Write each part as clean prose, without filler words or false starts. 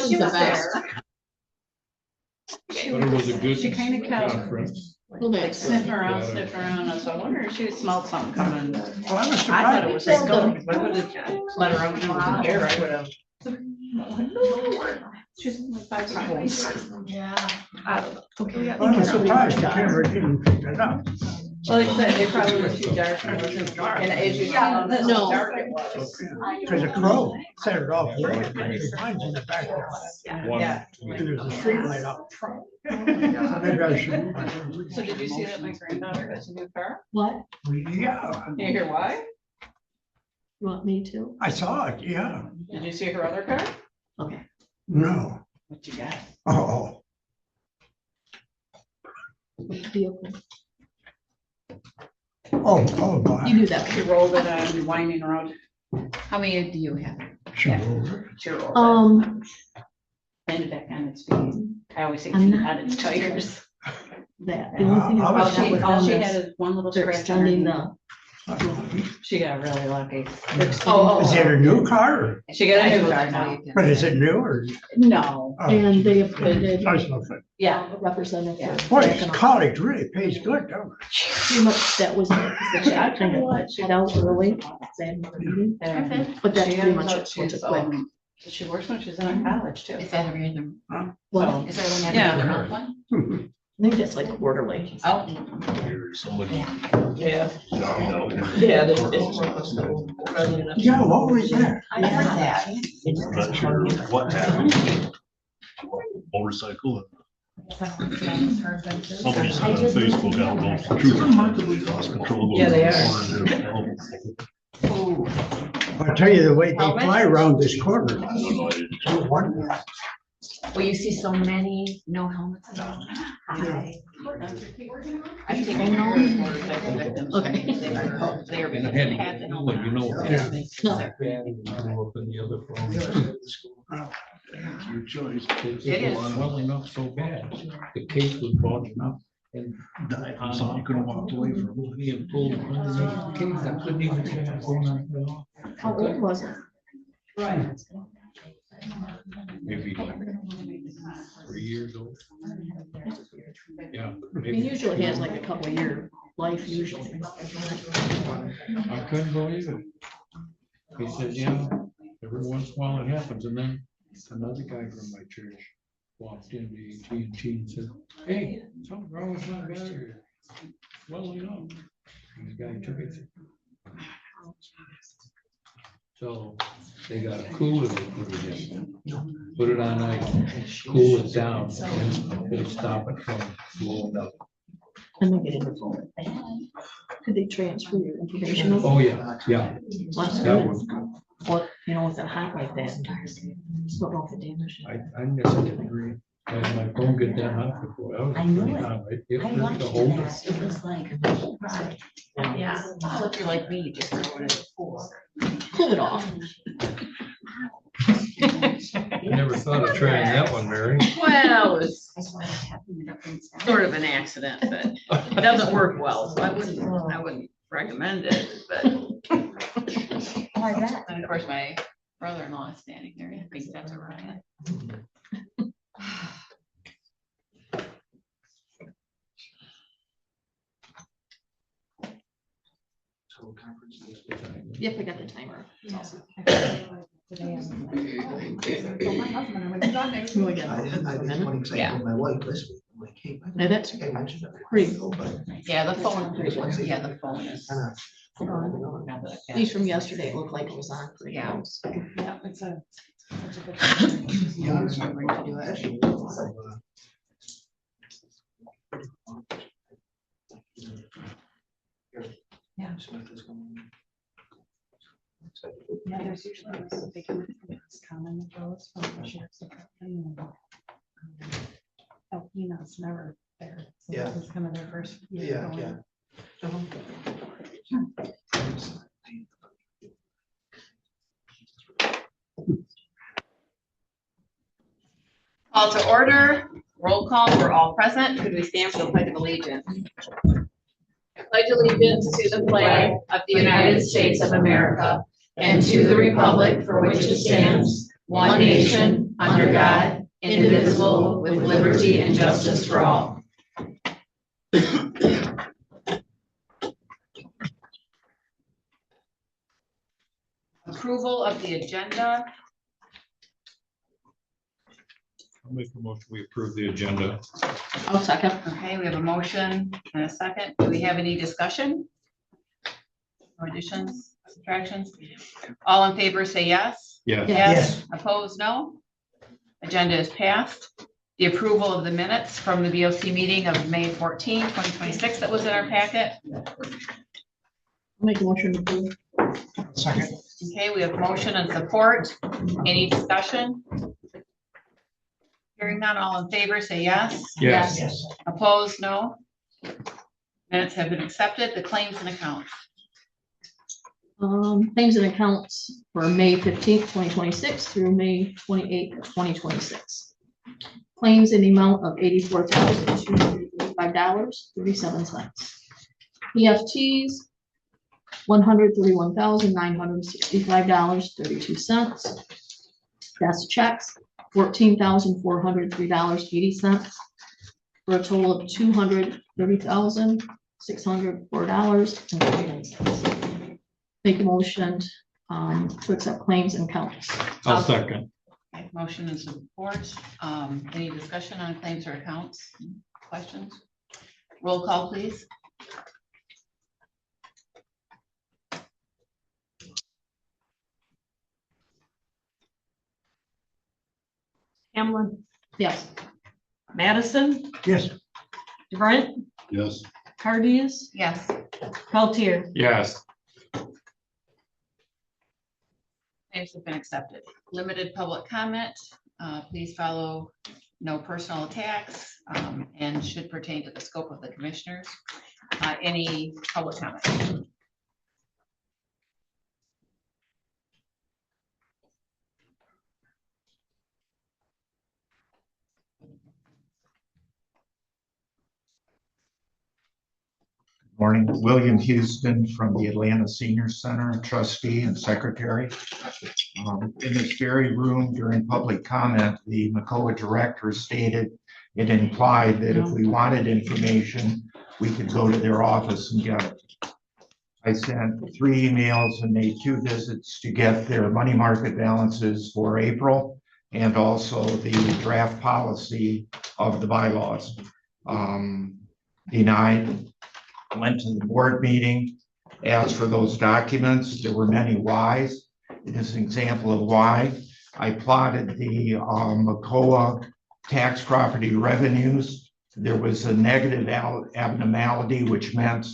wasn't the best. But it was a good She kind of kept conference. like sniffing around. So I wonder if she smelled something coming. Well, I was I thought it was surprised. like, if I would have let her out when it was in there, I would have. She's only 5 pounds. Yeah. I was surprised the camera didn't pick it up. Well, like I said, they probably were too dark. And as you saw, that's how dark it was. Because a crow set it off. Mine's in the back. Yeah. And there's a street light out front. Maybe I should. So did you see that my granddaughter has a new car? What? Yeah, You hear why? You want me to? I saw it, yeah. Did you see her other car? Okay. No. What you got? Oh, Vehicle. oh, You God. do that. She rolled it on Winding Road. How many do you have? She over. She rolled it. Landed back on its feet. I always say I'm feet not- on its tires. That. The only thing I All about was- that she, with all them she is had is one little they're scratch. on her extending knee. the. She got really lucky. Oh, Is it a new car? Or- She got a new car now. But is it new or? No, Oh, And they appointed I was looking. yeah. a representative. Boy, this college really pays good, don't it? Pretty much that was the chat kind of head out early. But that's She pretty ends much up- it. she's, It's quick. She works when she's in college too. Is that a random? Well, Is there one every Yeah. month one? I think that's like quarterly. Oh. Somebody. Yeah. Yeah. Yeah, what was that? I heard that. I'm not sure what happened. Motorcycle. Somebody said on Facebook, I don't know if it's true or not, they lost control. Yeah, they are. I'll tell you the way they fly around this corner. I don't know, I didn't- It's wonderful. Well, you see so many no helmets. Hi. I think I know. Okay. They're. And I had to get new one, you know. Yeah. No. Up in the other phone. It's your choice. It is. Swelling up so bad, the case was bulging up and died from something you could have walked away from. He had pulled underneath the case, I couldn't even see that going on. How old was it? Maybe 3 years old. Yeah. It maybe. usually has like a couple of year life usually. I couldn't believe it. He said, yeah, every once in a while it happens, and then another guy from my church walked into AT&T and said, hey, something wrong with my battery. Swelling up. And the guy took it. So they got a cooler they put it in. Put it on ice, cool it down, and it'll stop it from blowing up. And they get in the phone. Could they transfer your information over? Oh, yeah, yeah, that was, What, you know, with it hot like that? Just don't know if it damaged. I never did agree. I had my phone get that hot before. That was I knew pretty it. hot. It I hurt watched to hold it. that. It was like, right. Yeah. So if you're like me, you just throw it in the pool. Cool it off. I never thought of trying that one, Mary. Well, it's That's why I happen to have things down. sort of an accident, but it doesn't work well, so I wouldn't recommend it, but. I bet. And of course, my brother-in-law is standing there, I think that's a riot. Yep, I got the timer. My husband, I'm like, You again. Yeah. My wife this week. I'm like, hey, Now that's I think I mentioned it. pretty cool. Yeah, the phone is. At least from yesterday, it looked like it was on. pretty Yeah. close. yeah, it's a good thing. Yeah, I'm just wondering to do that. Yeah. Yeah, there's usually a big common that goes from the sheriff's department. Alpina's never there. So Yeah. this is kind of their first. year Yeah, going. yeah. Call to order, roll call, we're all present, could we stand for the pledge of allegiance? I pledge allegiance to the flag of the United States of America and to the republic for which it stands, one nation, under God, indivisible, with liberty and justice for all. Approval of the agenda. I'll make a motion, we approve the agenda. I'll second. Okay, we have a motion and a second. Do we have any discussion? Or additions, subtractions? All in favor say yes. Yes. Yes. Opposed, no. Agenda is passed. The approval of the minutes from the BOC meeting of May 14, 2026 that was in our packet. Make a motion to approve. Second. Okay, we have motion and support. Any discussion? Hearing none, all in favor say yes. Yes. Yes. Opposed, no. Minutes have been accepted. The claims and accounts. Claims and accounts for May 15th, 2026 through May 28th, 2026. Claims in the amount of $84,285.37. EFTs, $131,965.32. Gas checks, $14,403.80, for a total of $230,604.29. Make a motion to accept claims and accounts. I'll second. Okay, motion and support. Any discussion on claims or accounts? Questions? Roll call, please. Hamlin, Yes. Madison, Yes. Brent, Yes. Cardenas, Yes. Peltier. Yes. Claims have been accepted. Limited public comment. Please follow no personal attacks and should pertain to the scope of the commissioners. Any public comment? Morning, William Houston from the Atlanta Senior Center, trustee and secretary. In this very room during public comment, the MCOA director stated it implied that if we wanted information, we could go to their office and get it. I sent 3 emails and made 2 visits to get their money market balances for April and also the draft policy of the bylaws. Denied. Went to the board meeting, asked for those documents. There were many whys. It is an example of why. I plotted the MCOA tax property revenues. There was a negative abnormality, which meant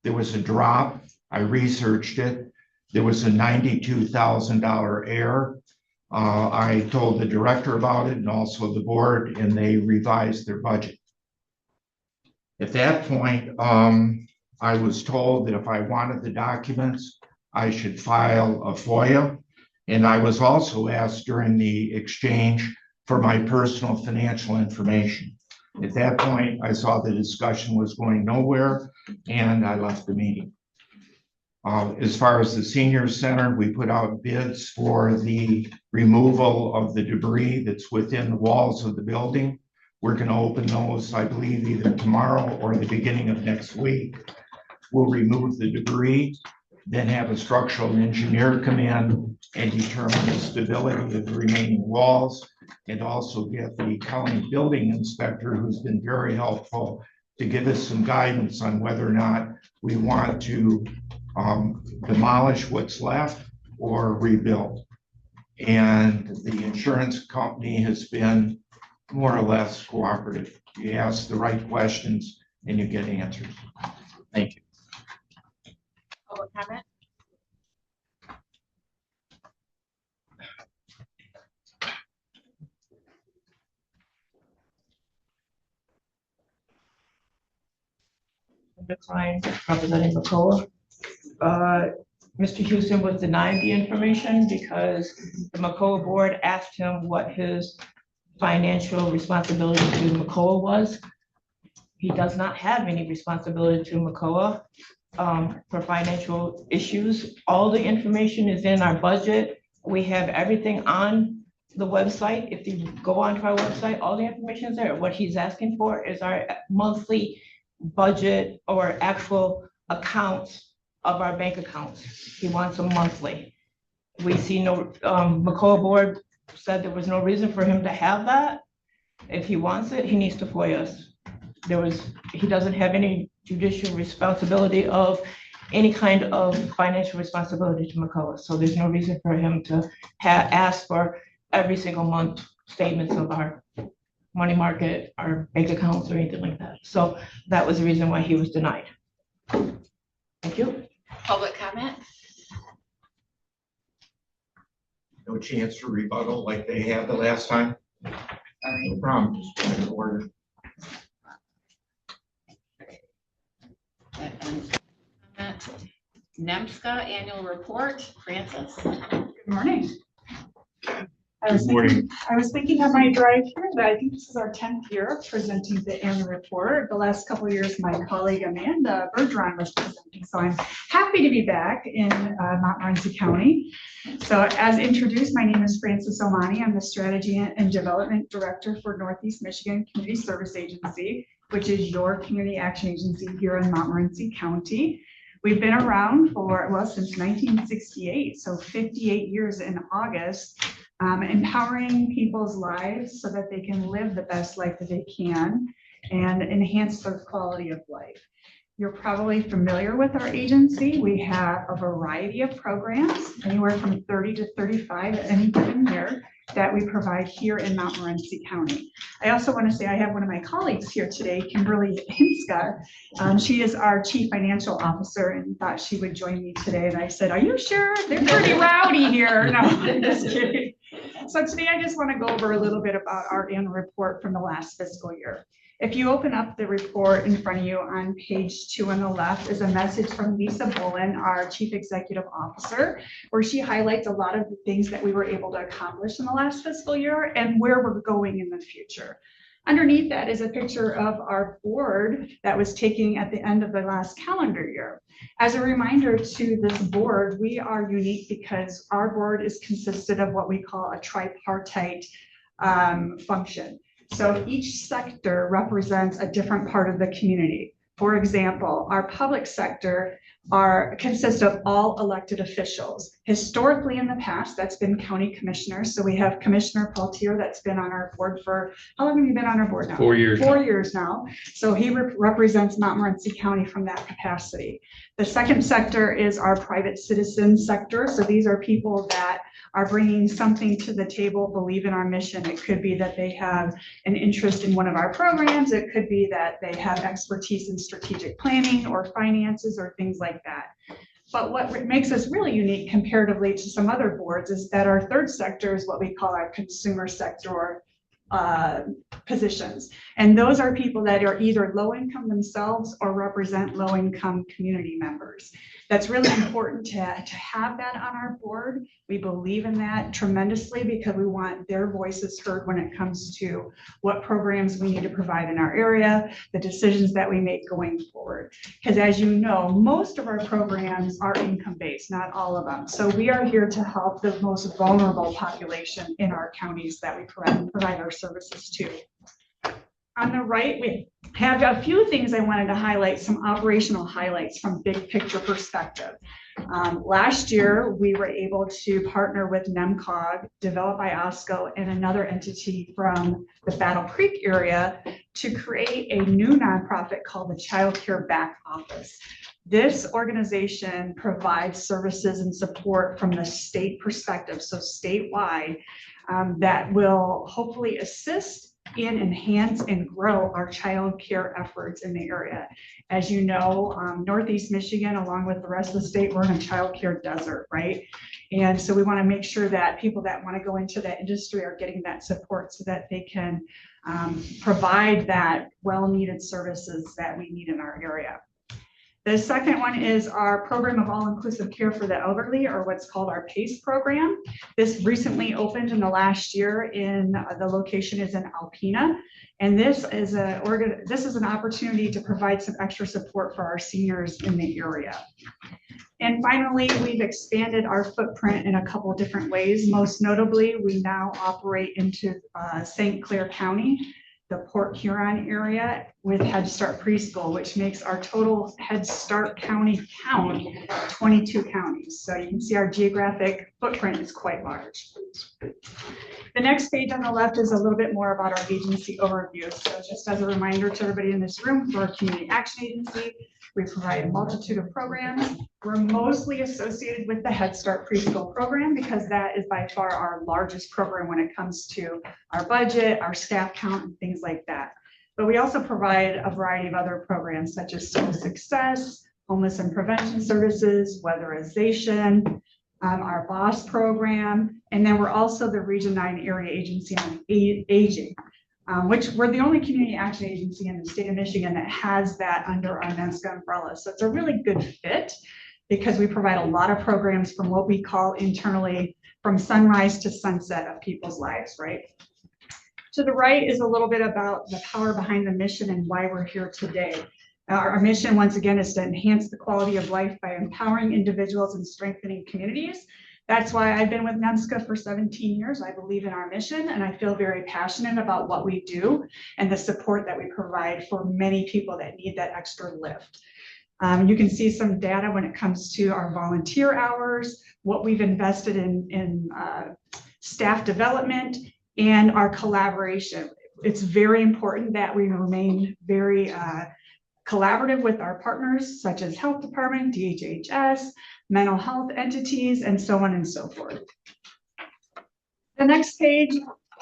there was a drop. I researched it. There was a $92,000 error. I told the director about it and also the board, and they revised their budget. At that point, I was told that if I wanted the documents, I should file a FOIA. And I was also asked during the exchange for my personal financial information. At that point, I saw the discussion was going nowhere and I left the meeting. As far as the senior center, we put out bids for the removal of the debris that's within the walls of the building. We're going to open those, I believe, either tomorrow or the beginning of next week. We'll remove the debris, then have a structural engineer come in and determine the stability of the remaining walls, and also get the county building inspector, who's been very helpful, to give us some guidance on whether or not we want to demolish what's left or rebuild. And the insurance company has been more or less cooperative. You ask the right questions and you get answers. Thank you. Public comment? Klein, representing MCOA. Mr. Houston was denied the information because the MCOA board asked him what his financial responsibility to MCOA was. He does not have any responsibility to MCOA for financial issues. All the information is in our budget. We have everything on the website. If you go onto our website, all the information is there. What he's asking for is our monthly budget or actual accounts of our bank accounts. He wants them monthly. We see no, McCall board said there was no reason for him to have that. If he wants it, he needs to FOIA us. He doesn't have any judicial responsibility of any kind of financial responsibility to McCullough. So there's no reason for him to ask for every single month statements of our money market, our bank accounts or anything like that. So that was the reason why he was denied. Thank you. Public comment? No chance for rebuttal like they had the last time? No problem, just point of order. NEMSCA annual report, Francis. Good morning. Good morning. I was thinking on my drive here that I think this is our 10th year of presenting the annual report. The last couple of years, my colleague Amanda Bergeron was presenting, so I'm happy to be back in Montmorency County. So as introduced, my name is Frances Omani. I'm the Strategy and Development Director for Northeast Michigan Community Service Agency, which is your community action agency here in Montmorency County. We've been around for, well, since 1968, so 58 years in August, empowering people's lives so that they can live the best life that they can and enhance their quality of life. You're probably familiar with our agency. We have a variety of programs, anywhere from 30 to 35 at any given year, that we provide here in Montmorency County. I also want to say I have one of my colleagues here today, Kimberly Hinska. She is our Chief Financial Officer and thought she would join me today. And I said, are you sure? They're pretty rowdy here. No, I'm just kidding. So today I just want to go over a little bit about our annual report from the last fiscal year. If you open up the report in front of you on page 2 on the left is a message from Lisa Bullen, our Chief Executive Officer, where she highlights a lot of the things that we were able to accomplish in the last fiscal year and where we're going in the future. Underneath that is a picture of our board that was taken at the end of the last calendar year. As a reminder to this board, we are unique because our board is consisted of what we call a tripartite function. So each sector represents a different part of the community. For example, our public sector consists of all elected officials. Historically in the past, that's been county commissioners. So we have Commissioner Peltier that's been on our board for, how long have you been on our board now? 4 years. 4 years now. So he represents Montmorency County from that capacity. The second sector is our private citizen sector. So these are people that are bringing something to the table, believe in our mission. It could be that they have an interest in one of our programs. It could be that they have expertise in strategic planning or finances or things like that. But what makes us really unique comparatively to some other boards is that our third sector is what we call our consumer sector positions. And those are people that are either low income themselves or represent low income community members. That's really important to have that on our board. We believe in that tremendously because we want their voices heard when it comes to what programs we need to provide in our area, the decisions that we make going forward. Because as you know, most of our programs are income-based, not all of them. So we are here to help the most vulnerable population in our counties that we provide our services to. On the right, we have a few things I wanted to highlight, some operational highlights from big picture perspective. Last year, we were able to partner with NEMCOG, developed by OSCO, and another entity from the Battle Creek area to create a new nonprofit called the Child Care Back Office. This organization provides services and support from the state perspective, so statewide, that will hopefully assist in enhance and grow our child care efforts in the area. As you know, Northeast Michigan, along with the rest of the state, we're in a child care desert, right? And so we want to make sure that people that want to go into that industry are getting that support so that they can provide that well-needed services that we need in our area. The second one is our program of all-inclusive care for the elderly, or what's called our PACE program. This recently opened in the last year in, the location is in Alpena. And this is an opportunity to provide some extra support for our seniors in the area. And finally, we've expanded our footprint in a couple of different ways. Most notably, we now operate into St. Clair County, the Port Huron area with Head Start Preschool, which makes our total Head Start County count 22 counties. So you can see our geographic footprint is quite large. The next page on the left is a little bit more about our agency overview. So just as a reminder to everybody in this room, for our Community Action Agency, we provide a multitude of programs. We're mostly associated with the Head Start Preschool program because that is by far our largest program when it comes to our budget, our staff count, and things like that. But we also provide a variety of other programs such as School Success, Homeless and Prevention Services, Weatherization, our BOS program, and then we're also the Region 9 Area Agency on Aging, which we're the only community action agency in the state of Michigan that has that under our NEMSCA umbrella. So it's a really good fit because we provide a lot of programs from what we call internally from sunrise to sunset of people's lives, right? To the right is a little bit about the power behind the mission and why we're here today. Our mission, once again, is to enhance the quality of life by empowering individuals and strengthening communities. That's why I've been with NEMSCA for 17 years. I believe in our mission, and I feel very passionate about what we do and the support that we provide for many people that need that extra lift. You can see some data when it comes to our volunteer hours, what we've invested in staff development, and our collaboration. It's very important that we remain very collaborative with our partners, such as Health Department, DHHS, mental health entities, and so on and so forth. The next page,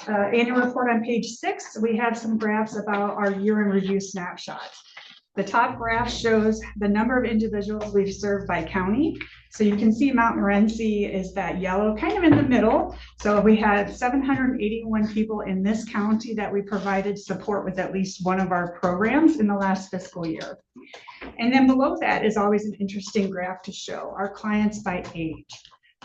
annual report on page 6, we have some graphs about our year in review snapshot. The top graph shows the number of individuals we've served by county. So you can see Montmorency is that yellow, kind of in the middle. So we had 781 people in this county that we provided support with at least one of our programs in the last fiscal year. And then below that is always an interesting graph to show our clients by age.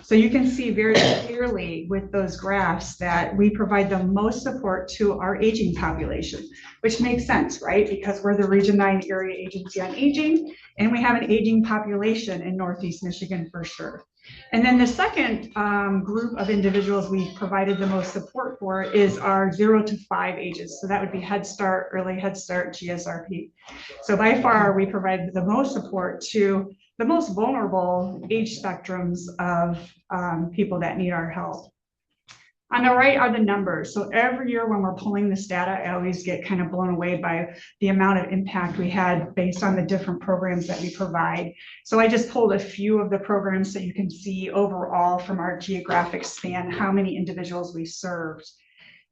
So you can see very clearly with those graphs that we provide the most support to our aging population, which makes sense, right? Because we're the Region 9 Area Agency on Aging, and we have an aging population in Northeast Michigan for sure. And then the second group of individuals we provided the most support for is our 0 to 5 ages. So that would be Head Start, Early Head Start, GSRP. So by far, we provide the most support to the most vulnerable age spectrums of people that need our help. On the right are the numbers. So every year when we're pulling this data, I always get kind of blown away by the amount of impact we had based on the different programs that we provide. So I just pulled a few of the programs so you can see overall from our geographic span, how many individuals we served.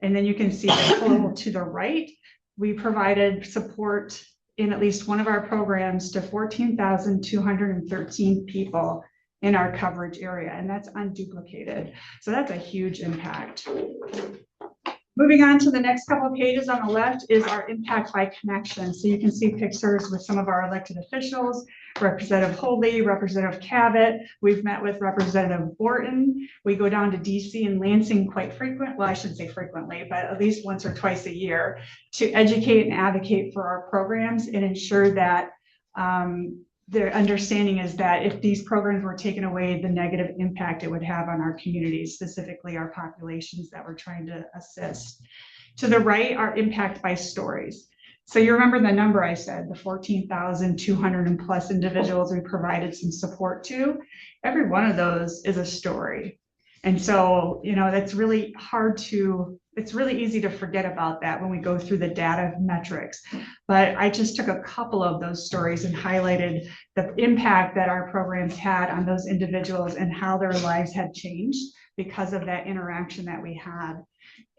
And then you can see the total to the right, we provided support in at least one of our programs to 14,213 people in our coverage area, and that's unduplicated. So that's a huge impact. Moving on to the next couple of pages on the left is our impact by connection. So you can see pictures with some of our elected officials, Representative Hoadley, Representative Cabot. We've met with Representative Borton. We go down to DC and Lansing quite frequent. Well, I shouldn't say frequently, but at least once or twice a year to educate and advocate for our programs and ensure that their understanding is that if these programs were taken away, the negative impact it would have on our communities, specifically our populations that we're trying to assist. To the right, our impact by stories. So you remember the number I said, the 14,200 and plus individuals we provided some support to. Every one of those is a story. And so, you know, that's really hard to, it's really easy to forget about that when we go through the data metrics. But I just took a couple of those stories and highlighted the impact that our programs had on those individuals and how their lives had changed because of that interaction that we had.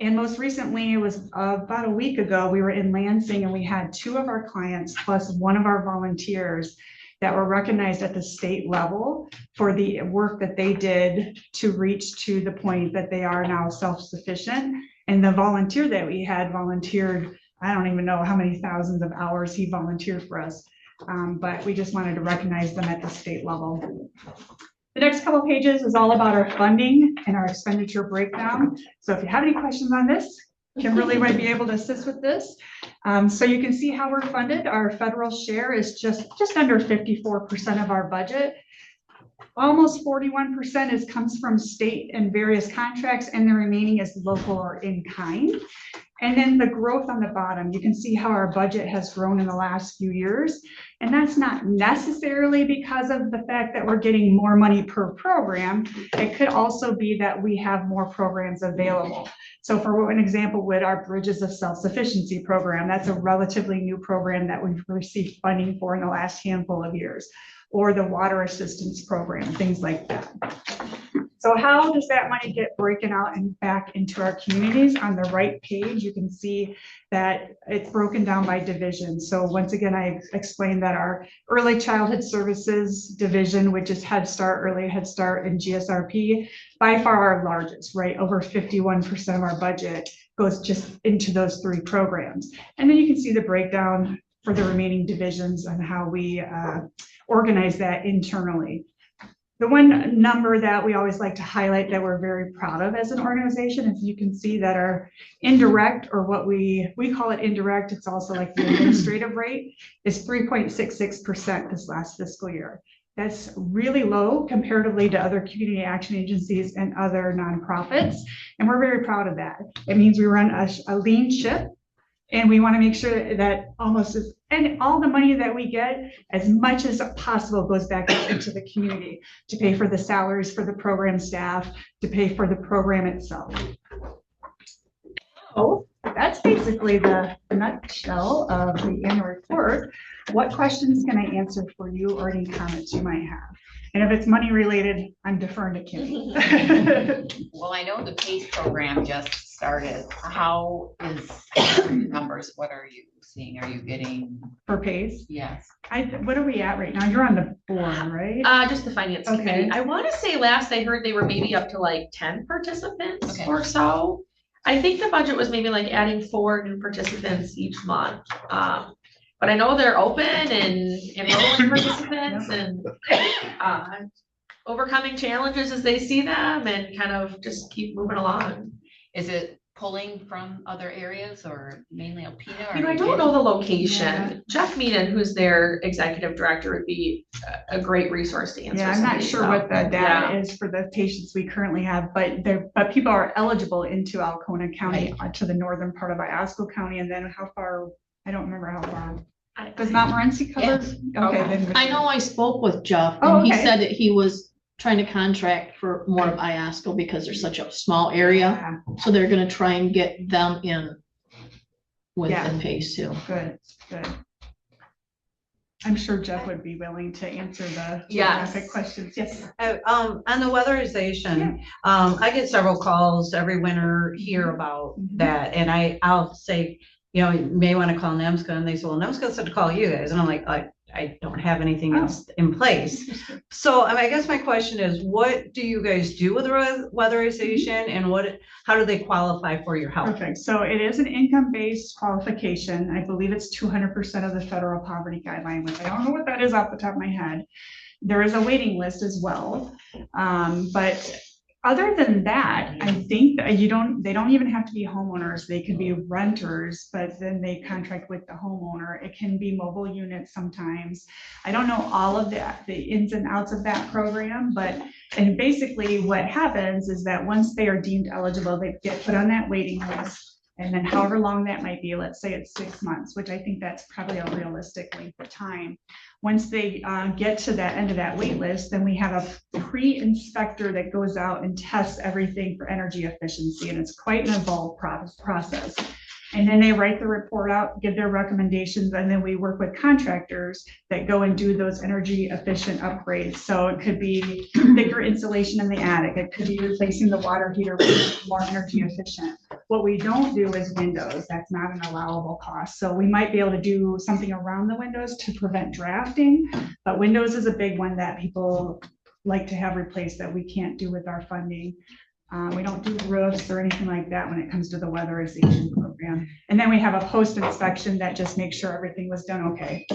And most recently, it was about a week ago, we were in Lansing and we had 2 of our clients plus one of our volunteers that were recognized at the state level for the work that they did to reach to the point that they are now self-sufficient. And the volunteer that we had volunteered, I don't even know how many thousands of hours he volunteered for us. But we just wanted to recognize them at the state level. The next couple pages is all about our funding and our expenditure breakdown. So if you have any questions on this, Kimberly might be able to assist with this. So you can see how we're funded. Our federal share is just under 54% of our budget. Almost 41% comes from state and various contracts, and the remaining is local or in kind. And then the growth on the bottom, you can see how our budget has grown in the last few years. And that's not necessarily because of the fact that we're getting more money per program. It could also be that we have more programs available. So for an example, with our Bridges of Self-Sufficiency program, that's a relatively new program that we've received funding for in the last handful of years, or the water assistance program, things like that. So how does that money get broken out and back into our communities? On the right page, you can see that it's broken down by division. So once again, I explained that our early childhood services division, which is Head Start, Early Head Start, and GSRP, by far our largest, right? Over 51% of our budget goes just into those three programs. And then you can see the breakdown for the remaining divisions and how we organize that internally. The one number that we always like to highlight that we're very proud of as an organization is you can see that our indirect, or what we call it indirect, it's also like the administrative rate, is 3.66% this last fiscal year. That's really low comparatively to other community action agencies and other nonprofits. And we're very proud of that. It means we run a lean ship, and we want to make sure that and all the money that we get, as much as possible, goes back into the community to pay for the salaries for the program staff, to pay for the program itself. So that's basically the nutshell of the annual report. What questions can I answer for you, or any comments you might have? And if it's money related, I'm deferring to Kim. Well, I know the PACE program just started. How is the numbers? What are you seeing? Are you getting? For PACE? Yes. What are we at right now? You're on the board, right? Just the finance Okay. committee. I want to say last I heard they were maybe up to like 10 participants Okay. or so. I think the budget was maybe like adding 4 new participants each month. But I know they're open and enrolling participants and overcoming challenges as they see them, and kind of just keep moving along. Is it pulling from other areas or mainly Alpena? You know, I don't know the location. Jeff Meaden, who's their executive director, would be a great resource to answer. Yeah, I'm not some of sure these, what the though. data is for the patients we currently have, but people are eligible into Alcona County, to the northern part of Iosco County, and then how far, I don't remember how far. Does Montmorency cover? Yes. Okay, then. I know I spoke with Jeff, Oh, and he okay. said that he was trying to contract for more of Iosco because there's such a small area. Yeah, So they're gonna try and get them in with Yeah. the PACE too. good. I'm sure Jeff would be willing to answer the Yes. geographic questions. Yes. On the weatherization, I get several calls every winter here about Mhm. that, and I'll say, you know, you may want to call NEMSCO, and they say, well, NEMSCO said to call you guys, and I'm like, I don't have anything else in place. So I guess my question is, what do you guys do with weatherization, and how do they qualify for your help? Perfect. So it is an income-based qualification. I believe it's 200% of the federal poverty guideline, which I don't know what that is off the top of my head. There is a waiting list as well. But other than that, I think that they don't even have to be homeowners. They could be renters, but then they contract with the homeowner. It can be mobile units sometimes. I don't know all of the ins and outs of that program, and basically what happens is that once they are deemed eligible, they get put on that waiting list. And then however long that might be, let's say it's 6 months, which I think that's probably a realistic length of time. Once they get to that end of that wait list, then we have a pre-inspector that goes out and tests everything for energy efficiency, and it's quite an involved process. And then they write the report out, give their recommendations, and then we work with contractors that go and do those energy efficient upgrades. So it could be thicker insulation in the attic. It could be replacing the water heater with more energy efficient. What we don't do is windows. That's not an allowable cost. So we might be able to do something around the windows to prevent drafting, but windows is a big one that people like to have replaced that we can't do with our funding. We don't do roofs or anything like that when it comes to the weatherization program. And then we have a post inspection that just makes sure everything was done okay.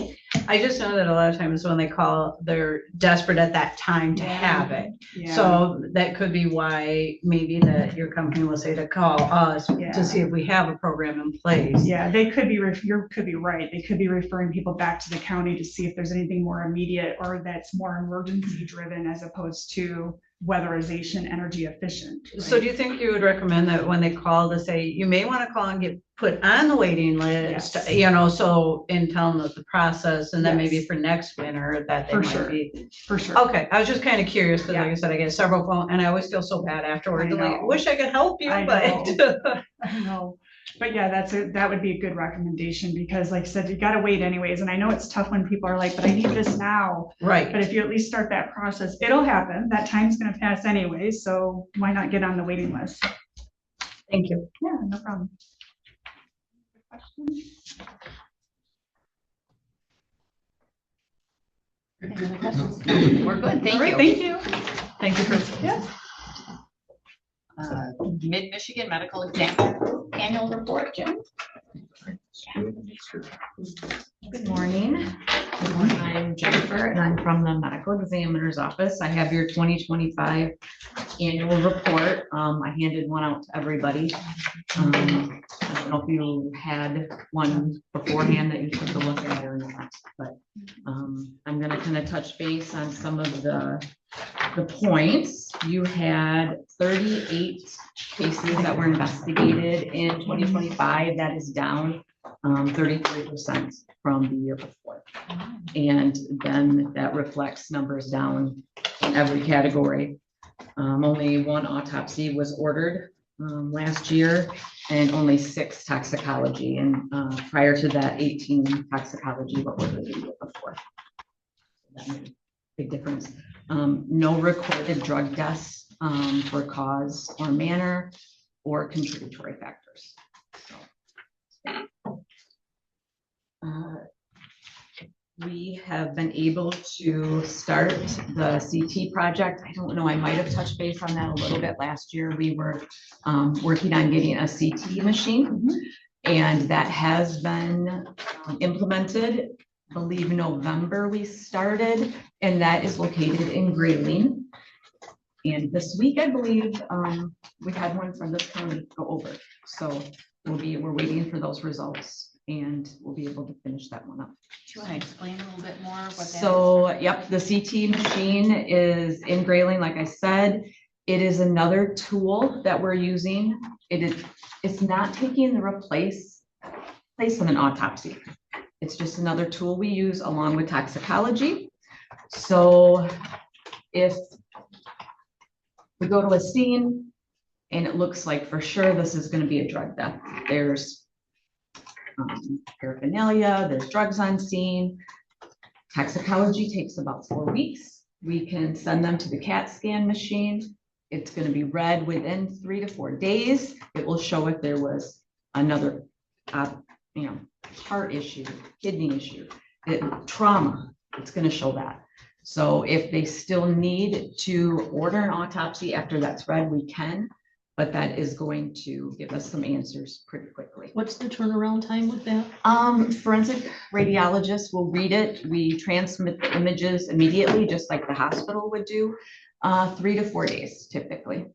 I just know that a lot of times when they call, they're desperate at that time to have it. Yeah. So that could be why maybe that your company will say to call us Yeah. to see if we have a program in place. Yeah, they could be, you could be right. They could be referring people back to the county to see if there's anything more immediate or that's more emergency driven as opposed to weatherization, energy efficient. So do you think you would recommend that when they call to say, you may want to call and get put on the waiting list, Yes. you know, so in telling us the process and then maybe Yes. for next winter that they For might sure. be. For sure. Okay, I was just kind of curious because Yeah. like I said, I get several phone and I always feel so bad afterwards. I I'm like, know. wish I could help you, I but. I know. But yeah, that would be a good recommendation because like I said, you gotta wait anyways. And I know it's tough when people are like, but I need this now. Right. But if you at least start that process, it'll happen. That time's gonna pass anyways. So why not get on the waiting list? Thank you. Yeah, no problem. Any other questions? We're good, All thank right, you. thank you. Thank you for, yeah. Mid-Michigan Medical Examiner Annual Report, Jim. Good morning. I'm Jennifer and I'm from the medical examiner's office. I have your 2025 annual report. I handed one out to everybody. I don't know if you had one beforehand that you took a look at or not, but I'm gonna kind of touch base on some of the points. You had 38 cases that were investigated in 2025. That is down 33% from the year before. And then that reflects numbers down in every category. Only one autopsy was ordered last year and only 6 toxicology. And prior to that, 18 toxicology were ordered the year before. That made a big difference. No recorded drug deaths for cause or manner or contributory factors. We have been able to start the CT project. I don't know, I might have touched base on that a little bit last year. We were working on getting a CT machine, and that has been implemented. I believe November we started, and that is located in Grayling. And this week, I believe, we had one from this county go over. So we're waiting for those results and we'll be able to finish that one up. Do you want to explain a little bit more what that is? So, yep, the CT machine is in Grayling, like I said. It is another tool that we're using. It's not taking the place of an autopsy. It's just another tool we use along with toxicology. So if we go to a scene and it looks like for sure this is going to be a drug death, there's paraphernalia, there's drugs on scene. Toxicology takes about 4 weeks. We can send them to the CAT scan machine. It's going to be read within 3 to 4 days. It will show if there was another, heart issue, kidney issue, trauma. It's going to show that. So if they still need to order an autopsy after that's read, we can. But that is going to give us some answers pretty quickly. What's the turnaround time with that? Forensic radiologists will read it. We transmit the images immediately, just like the hospital would do. 3 to 4 days typically.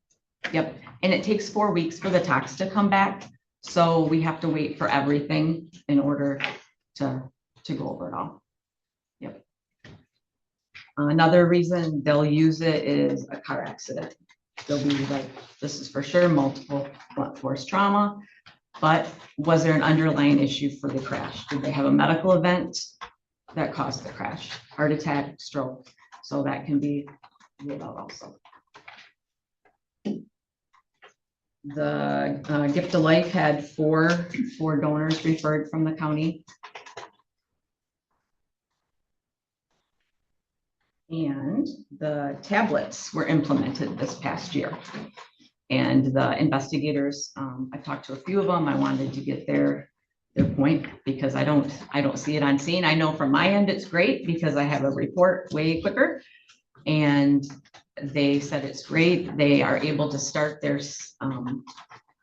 Yep. And it takes 4 weeks for the tox to come back. So we have to wait for everything in order to go over it all. Yep. Another reason they'll use it is a car accident. They'll be like, this is for sure multiple blunt force trauma, but was there an underlying issue for the crash? Did they have a medical event that caused the crash? Heart attack, stroke. So that can be ruled out also. The Gift of Life had four donors referred from the county. And the tablets were implemented this past year. And the investigators, I talked to a few of them. I wanted to get their point because I don't see it on scene. I know from my end it's great because I have a report way quicker. And They said it's great. They are able to start their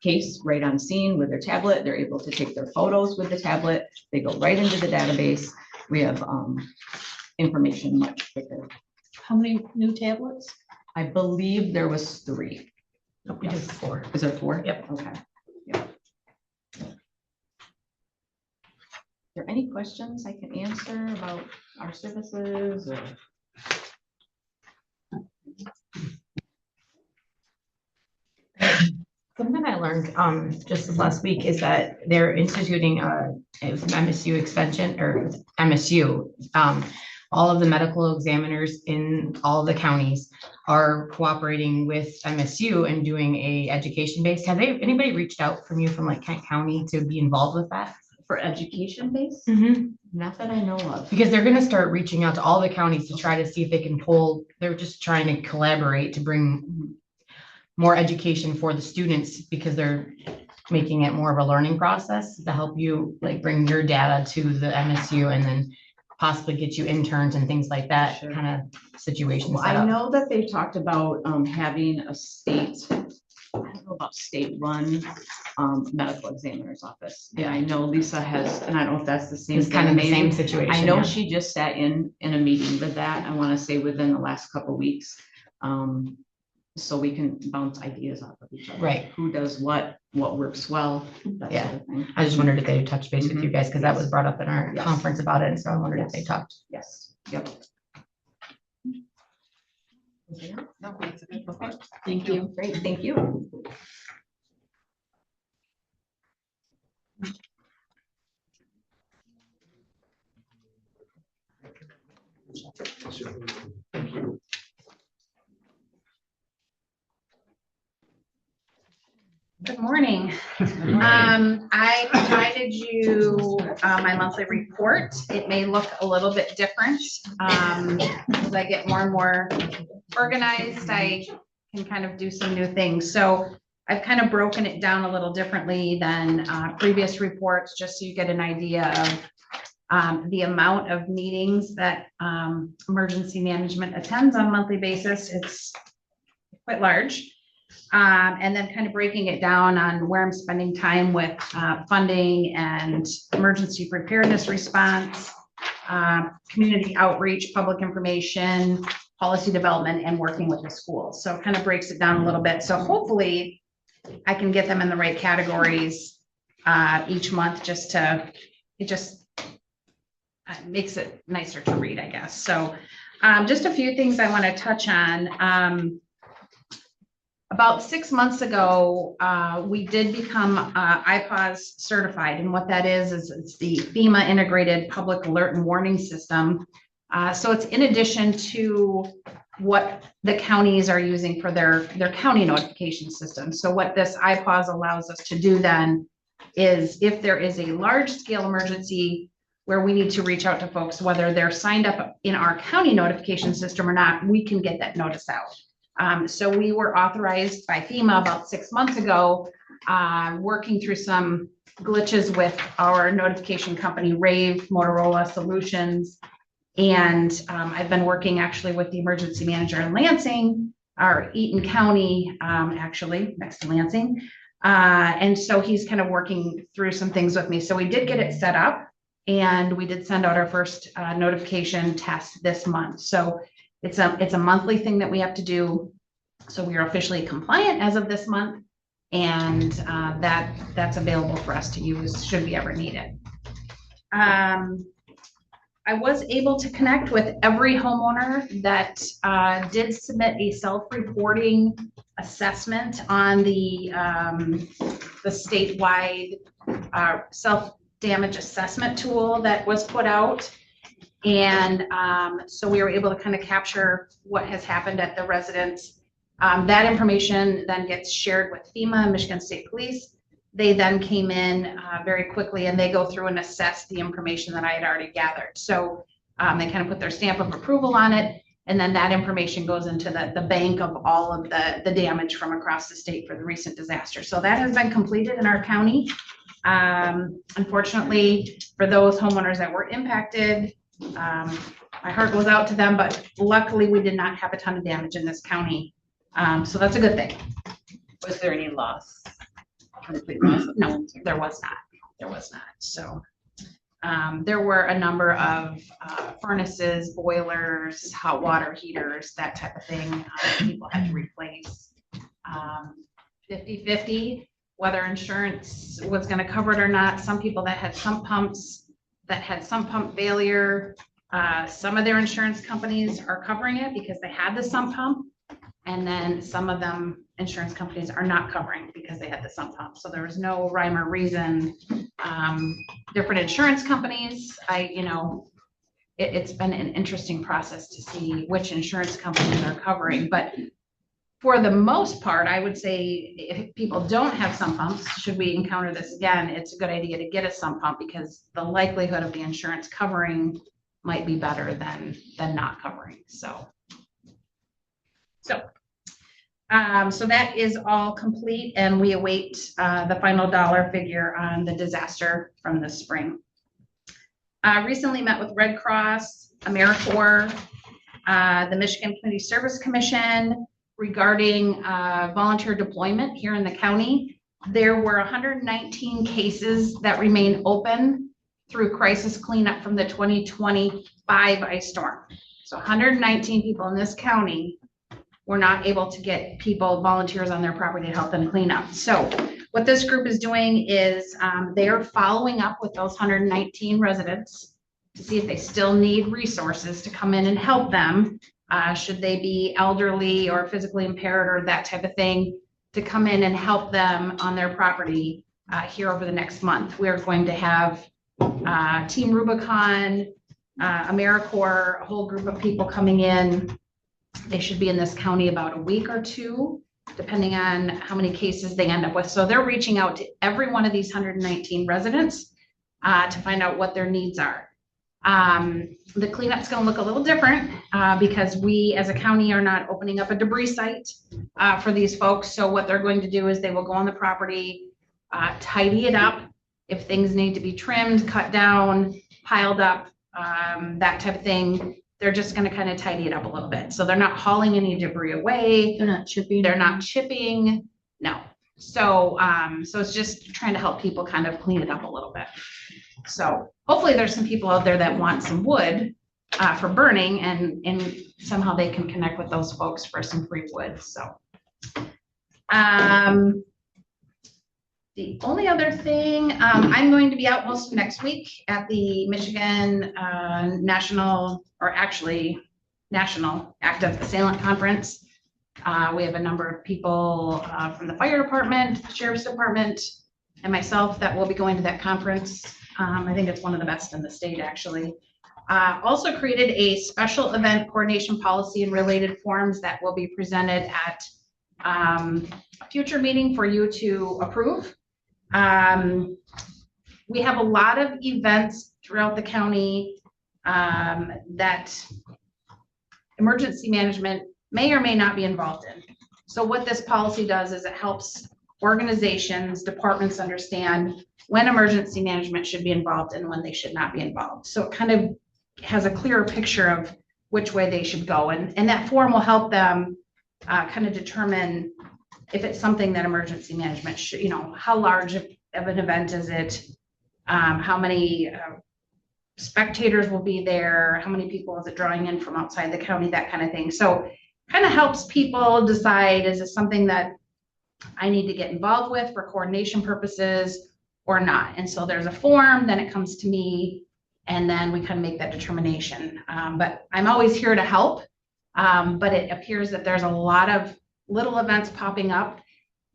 case right on scene with their tablet. They're able to take their photos with the tablet. They go right into the database. We have information much quicker. How many new tablets? I believe there was 3. We did 4. Is there 4? Yep. Okay. Yep. Are there any questions I can answer about our services or? Something I learned just this last week is that they're instituting it was an MSU extension or MSU. All of the medical examiners in all of the counties are cooperating with MSU and doing a education based. Have anybody reached out from you from like Kent County to be involved with that? For education base? Not that I know of. Because they're gonna start reaching out to all the counties to try to see if they can pull, they're just trying to collaborate to bring more education for the students because they're making it more of a learning process to help you like bring your data to the MSU and then possibly get you interns and things like that Sure. kind of situation Well, set I up. know that they talked about having a state, I don't know about state-run medical examiner's office. Yeah, I know Lisa has, and I don't know if that's the same. It's kind of the thing, same maybe. situation. I know yeah. she just sat in a meeting with that, I want to say within the last couple weeks. So we can bounce ideas off of each other. Right. Who does what works well, that Yeah. sort of thing. I just wondered if they touched base with you guys because that was brought up in our Yes. conference about it. And so I wondered if they talked. Yes, yep. No, it's a good point. Thank you. Great, thank you. Good morning. I provided you my monthly report. It may look a little bit different. As I get more and more organized, I can kind of do some new things. So I've kind of broken it down a little differently than previous reports, just so you get an idea of the amount of meetings that emergency management attends on a monthly basis. It's quite large. And then kind of breaking it down on where I'm spending time with funding and emergency preparedness response, community outreach, public information, policy development, and working with the schools. So it kind of breaks it down a little bit. So hopefully I can get them in the right categories each month it just makes it nicer to read, I guess. So just a few things I want to touch on. About 6 months ago, we did become IPAWS certified. And what that is it's the FEMA Integrated Public Alert and Warning System. So it's in addition to what the counties are using for their county notification system. So what this IPAWS allows us to do then is if there is a large scale emergency where we need to reach out to folks, whether they're signed up in our county notification system or not, we can get that notice out. So we were authorized by FEMA about 6 months ago, working through some glitches with our notification company, Rave Motorola Solutions. And I've been working actually with the emergency manager in Lansing, or Eaton County, actually next to Lansing. And so he's kind of working through some things with me. So we did get it set up and we did send out our first notification test this month. So it's a monthly thing that we have to do. So we are officially compliant as of this month. And that's available for us to use should we ever need it. I was able to connect with every homeowner that did submit a self-reporting assessment on the statewide self-damage assessment tool that was put out. And so we were able to kind of capture what has happened at the residence. That information then gets shared with FEMA, Michigan State Police. They then came in very quickly and they go through and assess the information that I had already gathered. So they kind of put their stamp of approval on it. And then that information goes into the bank of all of the damage from across the state for the recent disaster. So that has been completed in our county. Unfortunately, for those homeowners that were impacted, My heart goes out to them, but luckily we did not have a ton of damage in this county. So that's a good thing. Was there any loss? Complete loss? No, there was not. There was not. So there were a number of furnaces, boilers, hot water heaters, that type of thing. People had to replace 50/50, whether insurance was going to cover it or not. Some people that had sump pumps, that had sump pump failure, some of their insurance companies are covering it because they had the sump pump. And then some of them insurance companies are not covering because they had the sump pump. So there was no rhyme or reason. Different insurance companies, it's been an interesting process to see which insurance companies are covering. But for the most part, I would say if people don't have sump pumps, should we encounter this again, it's a good idea to get a sump pump because the likelihood of the insurance covering might be better than not covering. So that is all complete, and we await the final dollar figure on the disaster from this spring. Recently met with Red Cross, AmeriCorps, the Michigan Community Service Commission regarding volunteer deployment here in the county. There were 119 cases that remain open through crisis cleanup from the 2025 ice storm. So 119 people in this county were not able to get volunteers on their property to help them clean up. So what this group is doing is they are following up with those 119 residents to see if they still need resources to come in and help them. Should they be elderly or physically impaired or that type of thing, to come in and help them on their property here over the next month. We're going to have Team Rubicon, AmeriCorps, a whole group of people coming in. They should be in this county about a week or two, depending on how many cases they end up with. So they're reaching out to every one of these 119 residents to find out what their needs are. The cleanup's going to look a little different because we as a county are not opening up a debris site for these folks. So what they're going to do is they will go on the property, tidy it up. If things need to be trimmed, cut down, piled up, that type of thing, they're just going to kind of tidy it up a little bit. So they're not hauling any debris away. They're not chipping. They're not chipping. No. So it's just trying to help people kind of clean it up a little bit. So hopefully there's some people out there that want some wood for burning, and somehow they can connect with those folks for some free wood. So the only other thing, I'm going to be out most of next week at the Michigan National Active Assailant Conference. We have a number of people from the fire department, the sheriff's department, and myself that will be going to that conference. I think it's one of the best in the state, actually. Also created a special event coordination policy and related forms that will be presented at a future meeting for you to approve. We have a lot of events throughout the county that emergency management may or may not be involved in. So what this policy does is it helps organizations, departments understand when emergency management should be involved and when they should not be involved. So it kind of has a clearer picture of which way they should go. And that form will help them kind of determine if it's something that emergency management should, how large of an event is it? How many spectators will be there? How many people is it drawing in from outside the county? That kind of thing. So kind of helps people decide, is this something that I need to get involved with for coordination purposes or not? And so there's a form, then it comes to me, and then we kind of make that determination. But I'm always here to help. But it appears that there's a lot of little events popping up.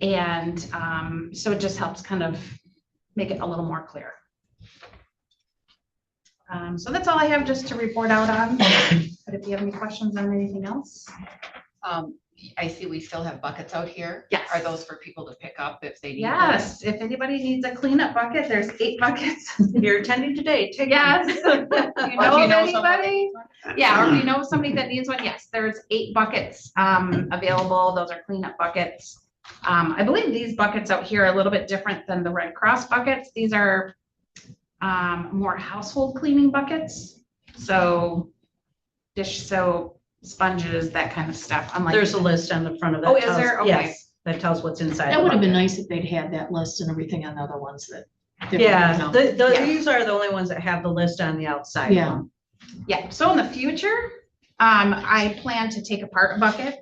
And so it just helps kind of make it a little more clear. So that's all I have just to report out on. But if you have any questions on anything else. I see we still have buckets out here. Yes. Are those for people to pick up if they need them? Yes, if anybody needs a cleanup bucket, there's 8 buckets. You're attending today. Take Yes. them. You know of anybody? Yeah, or if you know somebody that needs one, yes, there's 8 buckets available. Those are cleanup buckets. I believe these buckets out here are a little bit different than the Red Cross buckets. These are more household cleaning buckets. So dish soap, sponges, that kind of stuff. Unlike There's a list on the front of that. Oh, is tells- there? Okay. Yes, that tells what's inside. That the would have been bucket. nice if they'd had that list and everything on the other ones that. Yeah, Yeah. these are the only ones that have the list on the outside. Yeah. Yeah, so in the future, I plan to take apart a bucket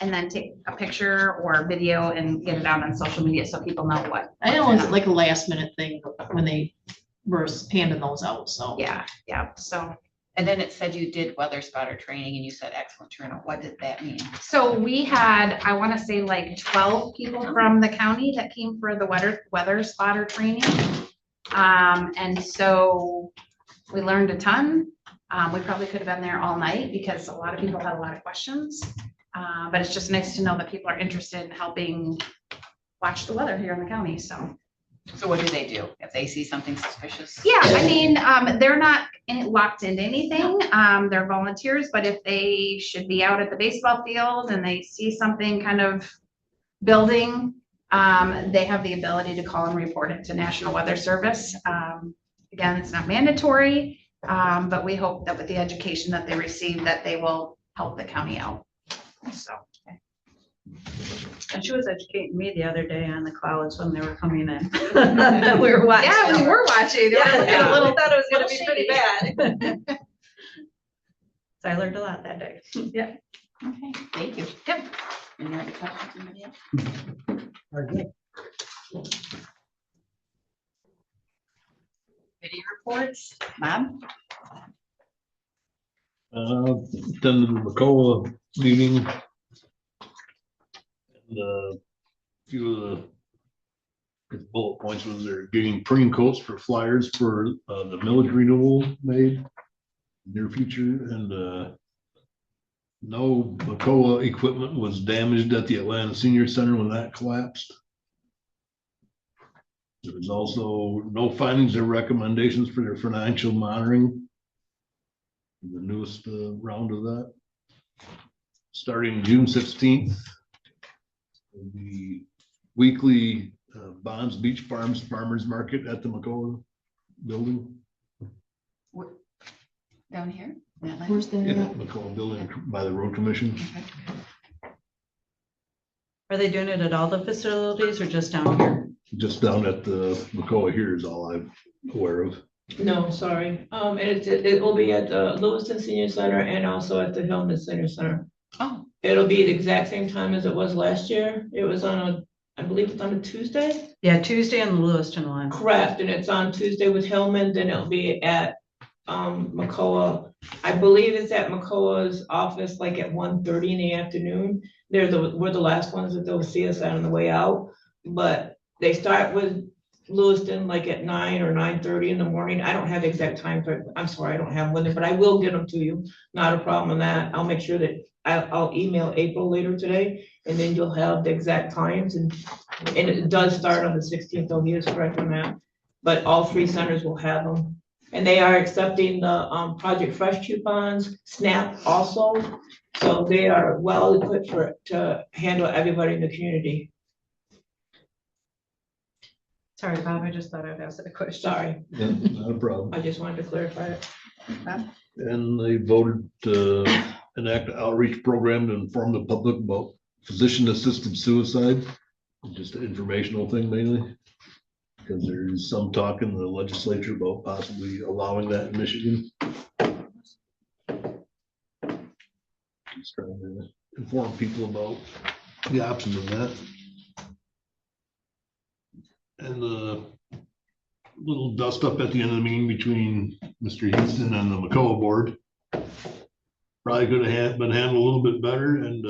and then take a picture or video and get it out on social media so people know what. I know it's like a last minute thing when they were handing those out, so. Yeah, so. And then it said you did weather spotter training and you said excellent turnout. What did that mean? So we had, I want to say like 12 people from the county that came for the weather spotter training. And so we learned a ton. We probably could have been there all night because a lot of people had a lot of questions. But it's just nice to know that people are interested in helping watch the weather here in the county, so. So what do they do if they see something suspicious? Yeah, I mean, they're not locked into anything. They're volunteers, but if they should be out at the baseball field and they see something kind of building, they have the ability to call and report it to National Weather Service. Again, it's not mandatory, but we hope that with the education that they receive, that they will help the county out. So. And she was educating me the other day on the clouds when they were coming in. We were watching. Yeah, we were watching. They were looking a little- I thought it was gonna little be pretty shady. bad. So I learned a lot that day. Yeah. Okay, thank you. Yep. Any other questions, anybody else? Committee reports, Bob? Attended the McCullough meeting. And a few of the bullet points was they're getting printing coats for flyers for the millage renewal made near future, and no McCullough equipment was damaged at the Atlanta Senior Center when that collapsed. There was also no findings or recommendations for their financial monitoring. The newest round of that. Starting June 16th. The weekly Bonds Beach Farms Farmers Market at the McCullough building. Down here? Where's the? Yeah, McCullough building by the road commission. Are they doing it at all the facilities or just down here? Just down at the McCullough here is all I'm aware of. No, sorry. It will be at the Lewiston Senior Center and also at the Hillman Senior Center. Oh, It'll be the exact same time as it was last year. It was I believe it's on a Tuesday. Yeah, Tuesday on the Lewiston one. Correct, and it's on Tuesday with Hillman, then it'll be at McCullough. I believe it's at McCullough's office like at 1:30 in the afternoon. We're the last ones that they'll see us on the way out. But they start with Lewiston like at 9 or 9:30 in the morning. I don't have the exact time, but I'm sorry, I don't have them with me, but I will get them to you. Not a problem on that. I'll make sure that I'll email April later today, and then you'll have the exact times, and it does start on the 16th. Oh, he is correct on that. But all three centers will have them. And they are accepting the Project Fresh coupons, SNAP also. So they are well equipped to handle everybody in the community. Sorry, Bob, I just thought I'd ask a question. Sorry, Yeah, not a problem. I just wanted to clarify it. And they voted to enact an outreach program to inform the public about physician-assisted suicide. Just an informational thing mainly. Because there's some talk in the legislature about possibly allowing that in Michigan. Just trying to inform people about the options of that. And the little dust up at the end of the meeting between Mr. Houston and the McCullough board. Probably could have been handled a little bit better, and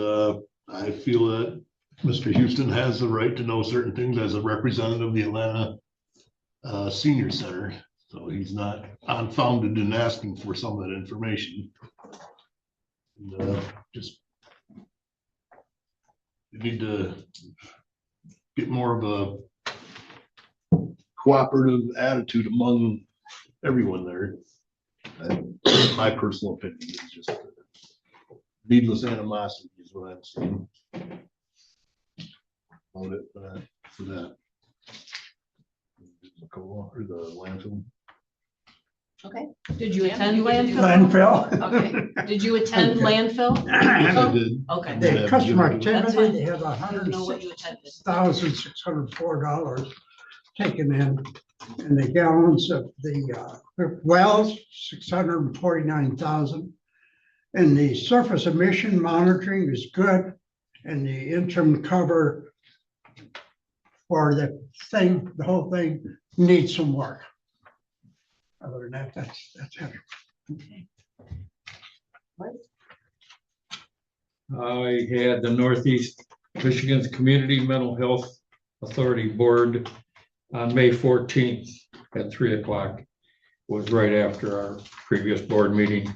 I feel that Mr. Houston has the right to know certain things as a representative of the Atlanta Senior Center. So he's not unfounded in asking for some of that information. And, just you need to get more of a cooperative attitude among everyone there. My personal opinion is just needless animosity is what I'm saying. On it for that. Or the landfill. Okay. Did you Yeah, attend you get to do landfill? Landfill. Okay. Did you attend Okay. landfill? I did. Okay. The customer That's activity, fine. they have I didn't know what you attended. $106,604 taken in. And the gallons of the wells, 649,000. And the surface emission monitoring is good. And the interim cover for the thing, the whole thing needs some work. Other than that, that's it. I had the Northeast Michigan's Community Mental Health Authority Board on May 14th at 3:00. Was right after our previous board meeting.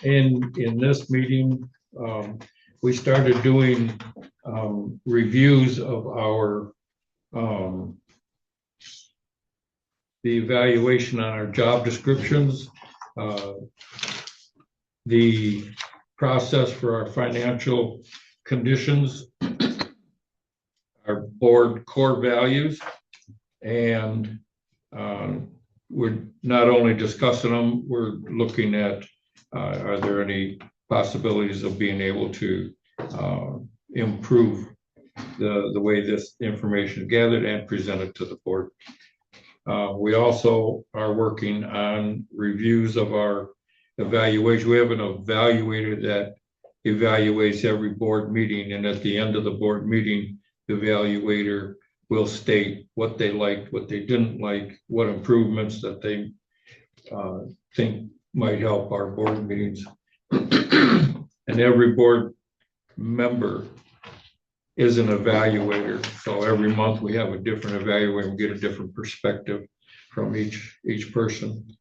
And in this meeting, we started doing reviews of our the evaluation on our job descriptions, the process for our financial conditions, our board core values, and we're not only discussing them, we're looking at are there any possibilities of being able to improve the way this information is gathered and presented to the board. We also are working on reviews of our evaluation. We have an evaluator that evaluates every board meeting, and at the end of the board meeting, the evaluator will state what they liked, what they didn't like, what improvements that they think might help our board meetings. And every board member is an evaluator. So every month we have a different evaluator and get a different perspective from each person.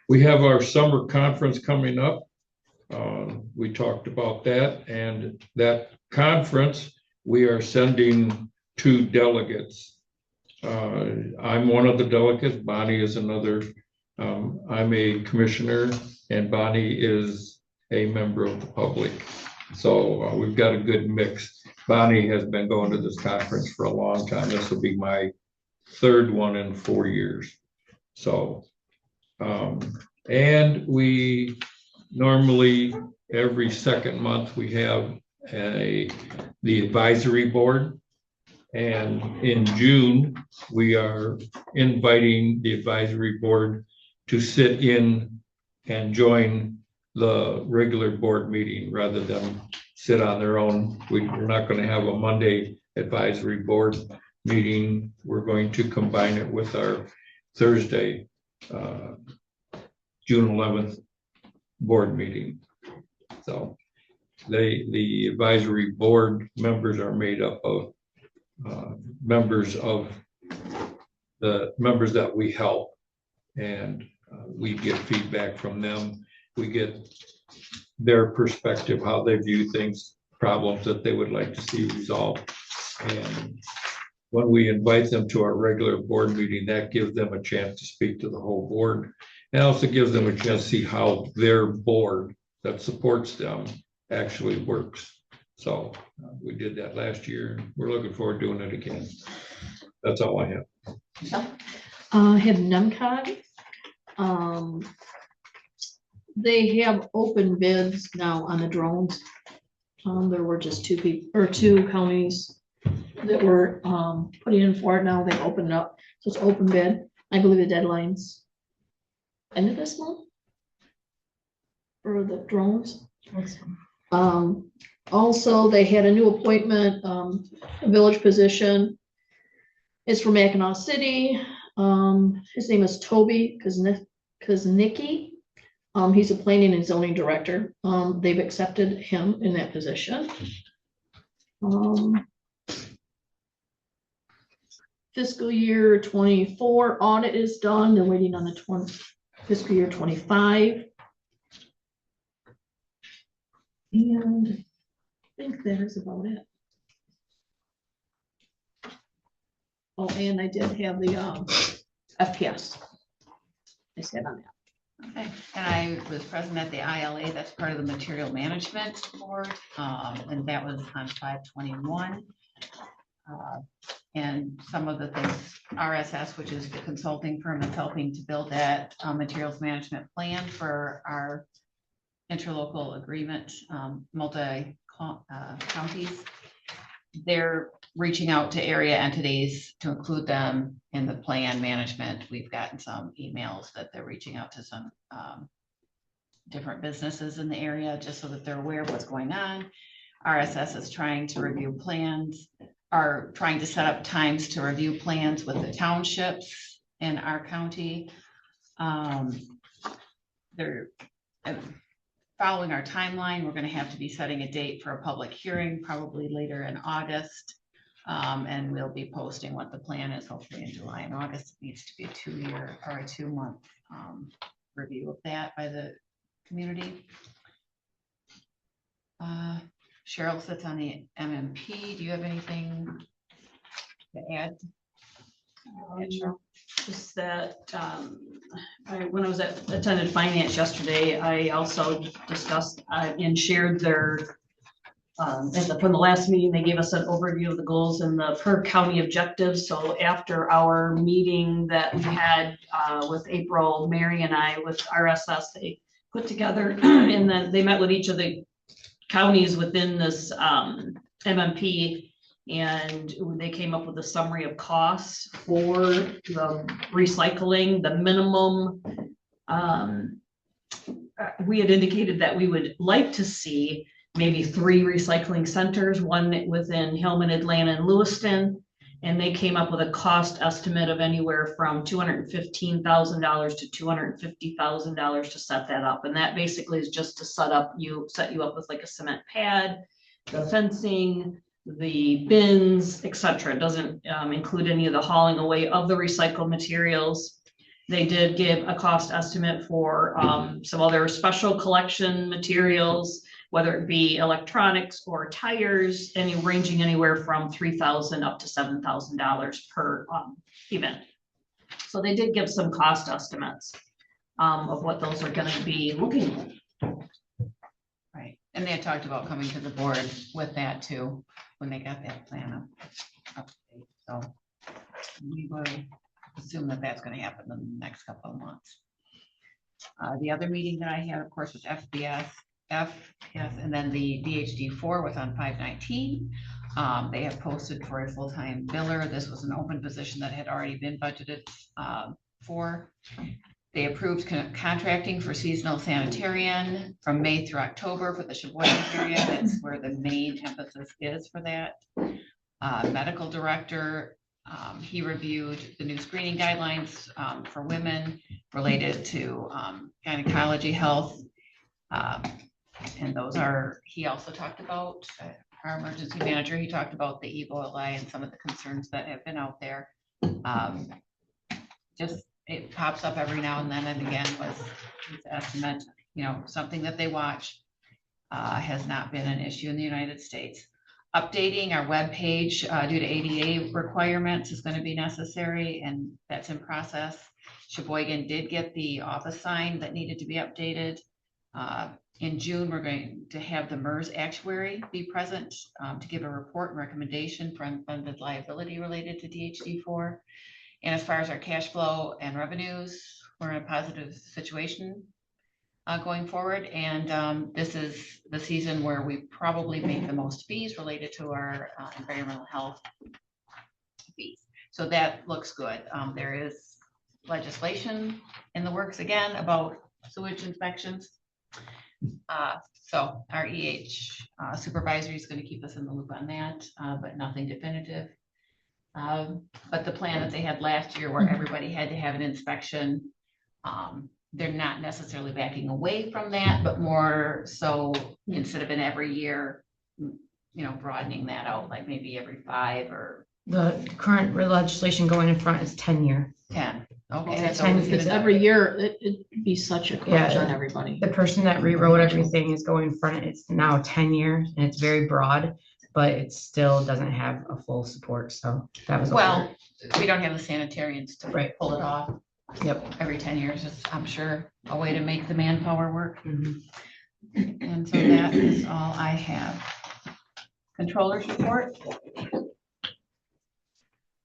We have our summer conference coming up. We talked about that, and that conference, we are sending 2 delegates. I'm one of the delegates. Bonnie is another. I'm a commissioner, and Bonnie is a member of the public. So we've got a good mix. Bonnie has been going to this conference for a long time. This will be my 3rd one in 4 years. So, and we normally every 2nd month we have the advisory board. And in June, we are inviting the advisory board to sit in and join the regular board meeting rather than sit on their own. We're not going to have a Monday advisory board meeting. We're going to combine it with our Thursday, June 11th board meeting. So the advisory board members are made up of members of the members that we help, and we get feedback from them. We get their perspective, how they view things, problems that they would like to see resolved. And when we invite them to our regular board meeting, that gives them a chance to speak to the whole board. And also gives them a chance to see how their board that supports them actually works. So we did that last year. We're looking forward to doing it again. That's all I have. I have NEMCOG. They have open bids now on the drones. There were just 2 counties that were putting in for it. Now they've opened up, so it's open bid. I believe the deadline's end of this month for the drones. Also, they had a new appointment, a village position. It's for Mackinac City. His name is Toby Kuznicki. He's a planning and zoning director. They've accepted him in that position. Fiscal year 24 audit is done. They're waiting on the fiscal year 25. And I think that is about it. Oh, and I did have the FPS. I said on that. Okay, and I was present at the ILA, that's part of the material management board, and that was on 5/21. And some of the things, RSS, which is the consulting firm that's helping to build that materials management plan for our interlocal agreement, counties. They're reaching out to area entities to include them in the plan management. We've gotten some emails that they're reaching out to some different businesses in the area just so that they're aware of what's going on. RSS is trying to review plans, are trying to set up times to review plans with the townships in our county. They're following our timeline. We're going to have to be setting a date for a public hearing, probably later in August. And we'll be posting what the plan is hopefully in July and August. It needs to be a 2-year or a 2-month review of that by the community. Cheryl sits on the MMP. Do you have anything to add? Just that, when I was attended finance yesterday, I also discussed and shared their, from the last meeting, they gave us an overview of the goals and the per county objectives. So after our meeting that we had with April, Mary and I with RSS, they put together and then they met with each of the counties within this MMP, and they came up with a summary of costs for the recycling, the minimum. We had indicated that we would like to see maybe 3 recycling centers, one within Hillman, Atlanta, and Lewiston. And they came up with a cost estimate of anywhere from $215,000 to $250,000 to set that up. And that basically is just to set you up with like a cement pad, the fencing, the bins, etc. It doesn't include any of the hauling away of the recycled materials. They did give a cost estimate for some other special collection materials, whether it be electronics or tires, ranging anywhere from $3,000 up to $7,000 per event. So they did give some cost estimates of what those are going to be looking like. Right, and they had talked about coming to the board with that too, when they got that plan up. So we will assume that that's going to happen in the next couple of months. The other meeting that I had, of course, was FBS, and then the DHD4 was on 5/19. They have posted for a full-time biller. This was an open position that had already been budgeted for. They approved contracting for seasonal sanitarian from May through October for the Sheboygan area. That's where the main emphasis is for that. Medical director, he reviewed the new screening guidelines for women related to gynecology health. And those are, he also talked about, our emergency manager, he talked about the Ebola and some of the concerns that have been out there. Just, it pops up every now and then, and again, was his estimate, something that they watch, has not been an issue in the United States. Updating our webpage due to ADA requirements is going to be necessary, and that's in process. Sheboygan did get the office sign that needed to be updated. In June, we're going to have the MERS actuary be present to give a report and recommendation for unfunded liability related to DHD4. And as far as our cash flow and revenues, we're in a positive situation going forward. And this is the season where we probably make the most fees related to our environmental health fees. So that looks good. There is legislation in the works again about sewage inspections. So our supervisory is going to keep us in the loop on that, but nothing definitive. But the plan that they had last year where everybody had to have an inspection, they're not necessarily backing away from that, but more so instead of an every year, broadening that out, like maybe every 5 or. The current legislation going in front is 10-year. 10. Okay. Yeah, So 10 Because every year, it'd be such a crunch on everybody. The person that rewrote everything is going in front, it's now 10 years and it's very broad, but it still doesn't have a full support. So that was. Well, we don't have the sanitarians to pull it off. Yep. Every 10 years is, I'm sure, a way to make the manpower work. Mm-hmm. And so that is all I have. Controller's report.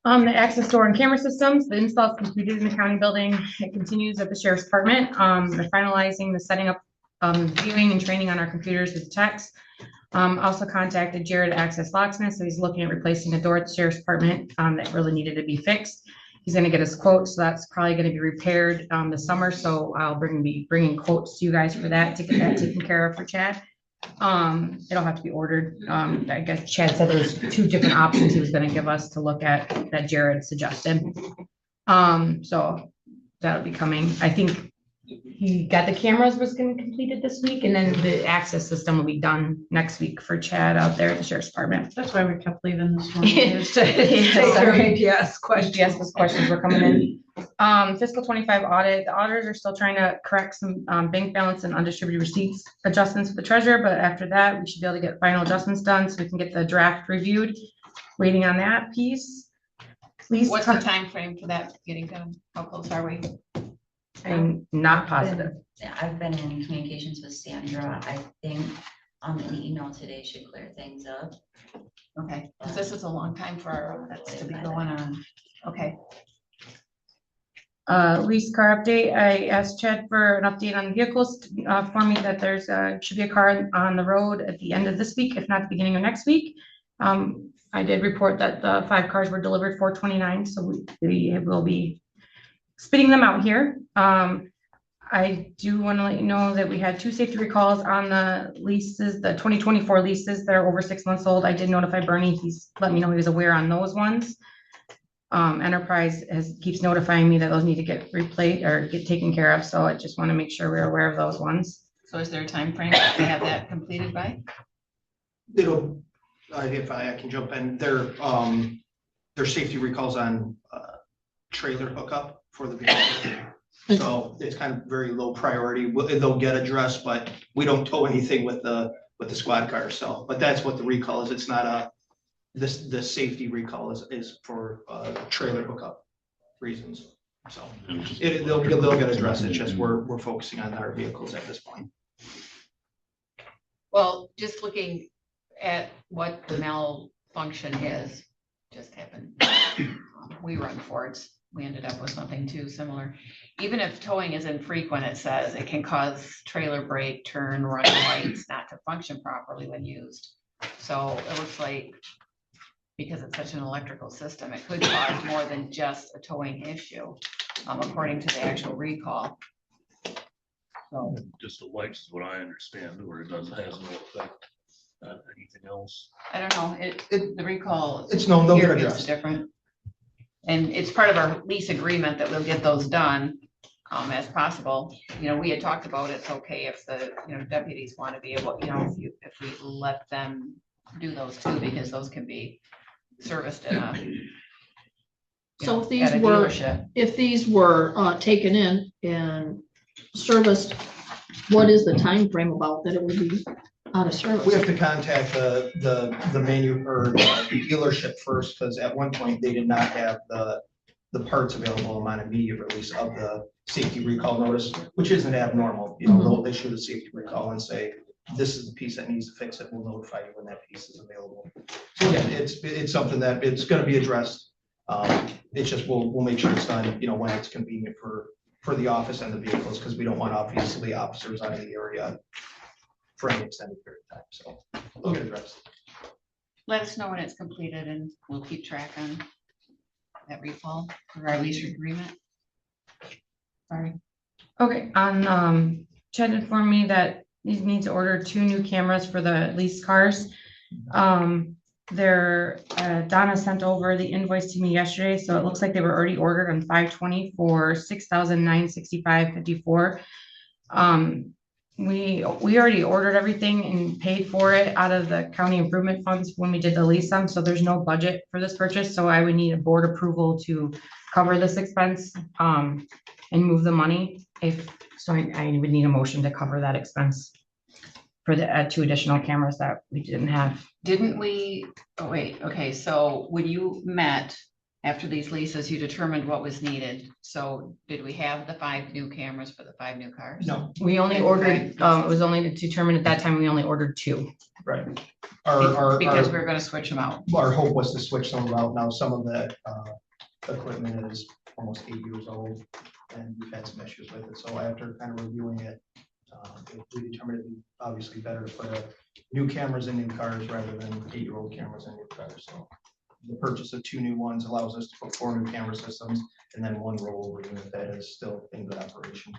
The access door and camera systems, the install is completed in the county building. It continues at the sheriff's department. They're finalizing the setting up, viewing and training on our computers with techs. Also contacted Jared at Access Locksmith, so he's looking at replacing a door at the sheriff's department, that really needed to be fixed. He's gonna get us quotes, so that's probably gonna be repaired, this summer, so I'll be bringing quotes to you guys for that, to get that taken care of for Chad. It'll have to be ordered. I guess Chad said there's 2 different options he was gonna give us to look at that Jared suggested. So that'll be coming. I think he got the cameras was gonna complete it this week, and then the access system will be done next week for Chad out there at the sheriff's department. That's why we kept leaving this one. Yes, Take care of sorry. EPS questions. Yes, those questions were coming in. Fiscal 25 audit, the auditors are still trying to correct some bank balance and undistributed receipts adjustments for the treasurer, but after that, we should be able to get final adjustments done so we can get the draft reviewed. Waiting on that piece. Please. What's the time frame for that getting done? How close are we? I'm not positive. Yeah, I've been in communications with Sandra. I think the email today should clear things up. Okay, 'cause this is a long time for our audits to be going on. Okay. Lease car update. I asked Chad for an update on the vehicles, for me that there's should be a car on the road at the end of this week, if not the beginning of next week. I did report that the 5 cars were delivered 4/29, so we will be spitting them out here. I do want to let you know that we had 2 safety recalls on the leases, the 2024 leases that are over 6 months old. I did notify Bernie. He's let me know he was aware on those ones. Enterprise keeps notifying me that those need to get replaced or get taken care of. So I just want to make sure we're aware of those ones. So is there a time frame to have that completed by? It'll, if I can jump in, their safety recalls on trailer hookup for the vehicle. So it's kind of very low priority. They'll get addressed, but we don't tow anything with the squad car. So, but that's what the recall is. It's not the safety recall is for trailer hookup reasons. So they'll get addressed. It's just we're focusing on our vehicles at this point. Well, just looking at what the malfunction is, just happened. We run Fords. We ended up with something too similar. Even if towing is infrequent, it says it can cause trailer brake, turn, running lights not to function properly when used. So it looks like because it's such an electrical system, it could cause more than just a towing issue, according to the actual recall. So just the lights is what I understand, where it doesn't has no effect on anything else. I don't know, the recall. It's no here addressed. is different. And it's part of our lease agreement that we'll get those done as possible. You know, we had talked about it's okay if the, deputies want to be able, if we let them do those too, because those can be serviced in a, So if at a these were taken in and serviced, what is the time frame about that it would be out of service? We have to contact the dealership first, because at one point they did not have the parts available on immediate release of the safety recall notice, which isn't abnormal. They'll issue the safety recall and say, this is the piece that needs to fix it. We'll notify you when that piece is available. So yeah, it's something that it's going to be addressed. It's just we'll make sure it's done, when it's convenient for the office and the vehicles, because we don't want obviously officers out of the area for any extended period of time. So we'll get addressed. Let us know when it's completed and we'll keep track on that recall for our lease agreement. Sorry. Okay, Chad informed me that he needs to order 2 new cameras for the lease cars. Donna sent over the invoice to me yesterday, so it looks like they were already ordered on 5/20 for $6,965.54. We already ordered everything and paid for it out of the county improvement funds when we did the lease them, so there's no budget for this purchase, so I would need a board approval to cover this expense and move the money. I would need a motion to cover that expense for the 2 additional cameras that we didn't have. Didn't we, okay, so when you met after these leases, you determined what was needed. So did we have the 5 new cameras for the 5 new cars? No. We only ordered, it was only determined at that time, we only ordered 2. Right. Because we're gonna switch them out. Our hope was to switch some of them out. Now, some of that equipment is almost 8 years old, and we've had some issues with it. So after kind of reviewing it, we determined it'd be obviously better to put new cameras in new cars rather than 8-year-old cameras in new cars. So the purchase of 2 new ones allows us to put 4 new camera systems and then 1 rollover unit that is still in good operation.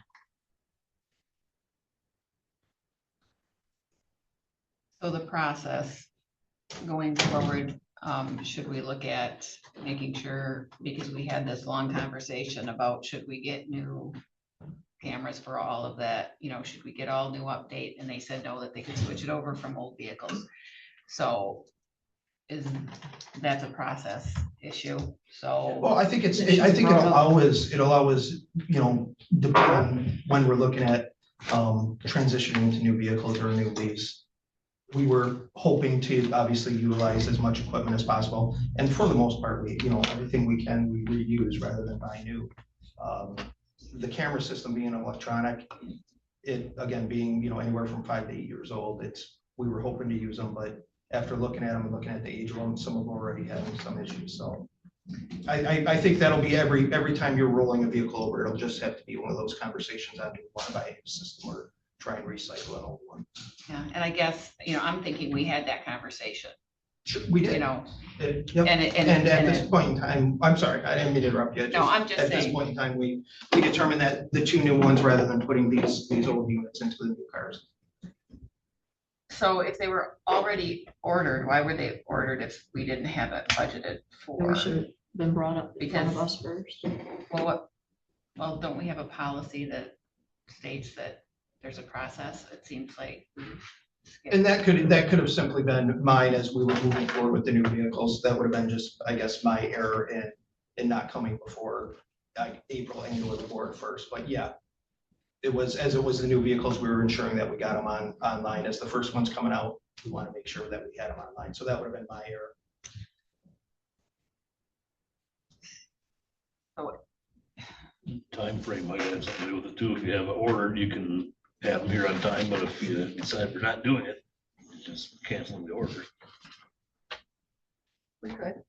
So the process going forward, should we look at making sure, because we had this long conversation about should we get new cameras for all of that, you know, should we get all new update? And they said no, that they could switch it over from old vehicles. So that's a process issue, so. Well, I think it'll always, you know, depend on when we're looking at transitioning to new vehicles or a new lease. We were hoping to obviously utilize as much equipment as possible, and for the most part, we, you know, everything we can, we reuse rather than buy new. The camera system being electronic, it again being, you know, anywhere from 5 to 8 years old, we were hoping to use them, but after looking at them and looking at the age of them, some of them already having some issues. So I think that'll be every time you're rolling a vehicle over, it'll just have to be one of those conversations on do you want to buy a new system or try and recycle an old one. Yeah, and I guess, you know, I'm thinking we had that conversation. We did. You know. Yep. And at this point in time, I'm sorry, I didn't mean to interrupt you. No, I'm just at saying. This point in time, we determined that the 2 new ones rather than putting these old units into the new cars. So if they were already ordered, why were they ordered if we didn't have it budgeted for? We should have been brought up in front of Because- us first. Well, don't we have a policy that states that there's a process? It seems like. And that could have simply been mine as we were moving forward with the new vehicles. That would have been just, I guess, my error in not coming before April annual report first. But yeah, it was the new vehicles, we were ensuring that we got them online as the first ones coming out. We want to make sure that we had them online. So that would have been my error. Time frame might have something to do with it too. If you have it ordered, you can have them here on time, but if you decide we're not doing it, just canceling the order. We could.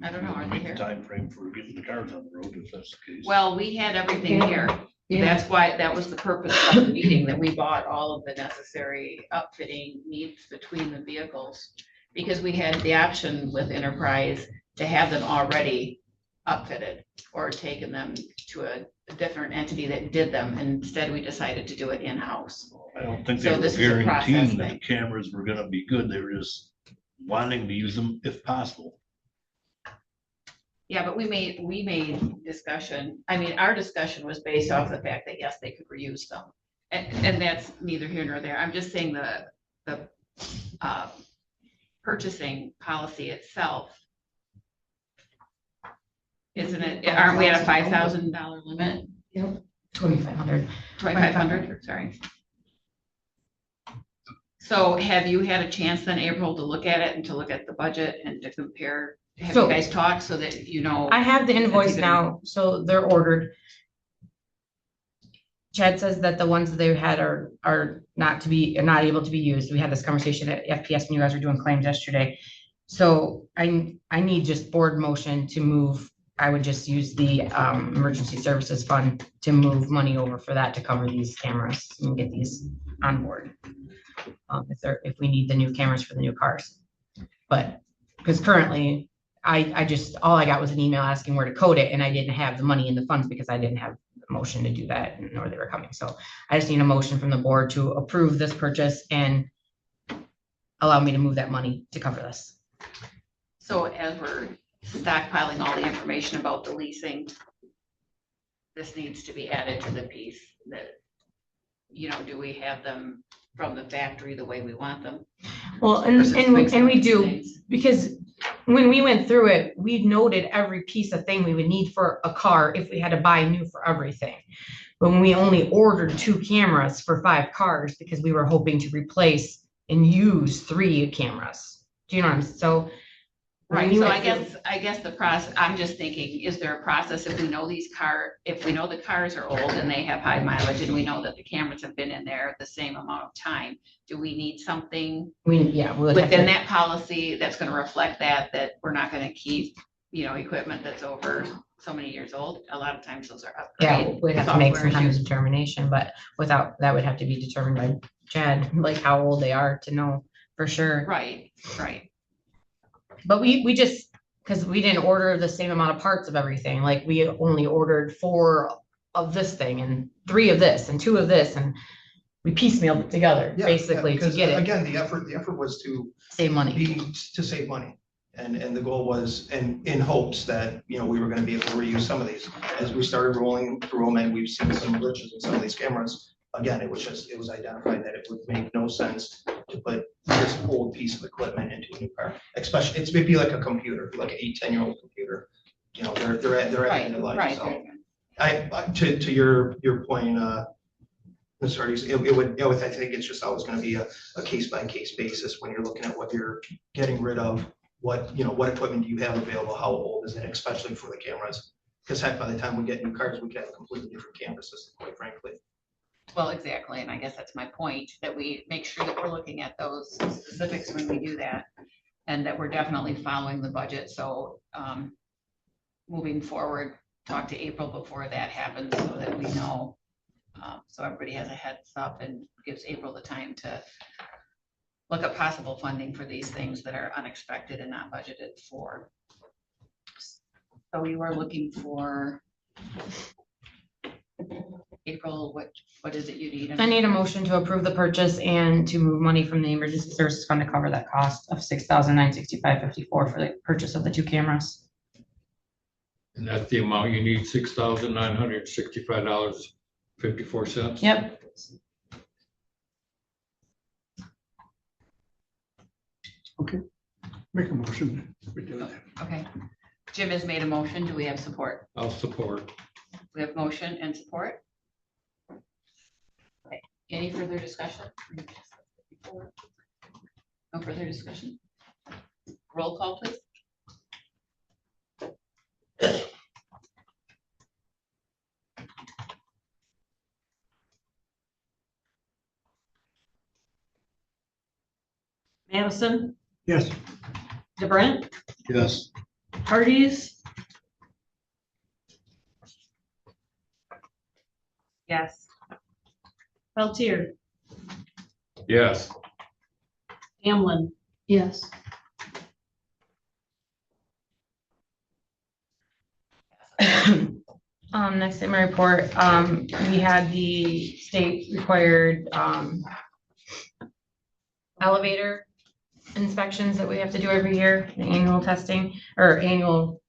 I don't know, are they Meet the here? time frame for getting the cars on the road, if that's the case. Well, we had everything here. Yeah. That's why, that was the purpose of the meeting, that we bought all of the necessary upfitting needs between the vehicles. Because we had the option with Enterprise to have them already upfitted or taken them to a different entity that did them. And instead, we decided to do it in-house. I don't think they So were this is a process guaranteeing that the thing. cameras were gonna be good. They were just wanting to use them if possible. Yeah, but we made discussion, I mean, our discussion was based off the fact that, yes, they could reuse them. And that's neither here nor there. I'm just saying the purchasing policy itself. Isn't it, aren't we at a $5,000 limit? Yep. 2,500. 2,500, sorry. So have you had a chance then, April, to look at it and to look at the budget and to compare? Have you So- guys talked so that you know? I have the invoice even- now, so they're ordered. Chad says that the ones that they had are not able to be used. We had this conversation at FPS when you guys were doing claims yesterday. So I need just board motion to move. I would just use the emergency services fund to move money over for that to cover these cameras and get these on board. If we need the new cameras for the new cars. But because currently all I got was an email asking where to code it, and I didn't have the money in the funds because I didn't have the motion to do that, nor they were coming. So I just need a motion from the board to approve this purchase and allow me to move that money to cover this. So as we're stockpiling all the information about the leasing, this needs to be added to the piece that, you know, do we have them from the factory the way we want them? Well, Versus and mixing we do, things. because when we went through it, we noted every piece of thing we would need for a car if we had to buy new for everything. But when we only ordered 2 cameras for 5 cars because we were hoping to replace and use 3 cameras. Do you know what I'm, so Right, You so went I guess the process, I'm just thinking, is there a process if we know if we know the cars are old and they have high mileage and we know that the cameras have been in there the same amount of time, do we need something yeah, we'll have within to, that policy that's gonna reflect that we're not gonna keep, equipment that's over so many years old? A lot of times those are yeah, upgrade. we'd have to make some software kind of issues. determination, but that would have to be determined by Chad, like how old they are to know for sure. Right. But we just, because we didn't order the same amount of parts of everything, like we only ordered 4 of this thing and 3 of this and 2 of this, and we piecemealed it together, Yeah, basically, to because, get it, again, the effort was to save money. to save money. And the goal was, and in hopes that, we were gonna be able to reuse some of these. As we started rolling through them and we've seen some glitches in some of these cameras, again, it was identified that it would make no sense to put this old piece of equipment into a new car. Especially, it's maybe like a computer, like an 8-10-year-old computer. They're at the end of life, so. To your point, Ms. Hardee's, I think it's just always gonna be a case-by-case basis when you're looking at what you're getting rid of, what equipment do you have available, how old is it, especially for the cameras? Because heck, by the time we get new cars, we can have a completely different camera system, quite frankly. Well, exactly, and I guess that's my point, that we make sure that we're looking at those specifics when we do that, and that we're definitely following the budget, so, moving forward, talk to April before that happens, so that we know, so everybody has a heads up and gives April the time to look at possible funding for these things that are unexpected and not budgeted for. So we were looking for April, what is it you need? I need a motion to approve the purchase and to move money from the emergency services fund to cover that cost of $6,965.54 for the purchase of the 2 cameras. And that's the amount you need, $6,965.54. Yep. Okay, make a motion. We do that. Okay, Jim has made a motion, do we have support? I'll support. We have motion and support. Okay, any further discussion? No further discussion? Roll call, please. Madison, Yes. DeBrent, Yes. Hardee's, Yes. Peltier, Yes. Hamlin, Yes. Next in my report, we had the state required, elevator inspections that we have to do every year, the annual testing or annual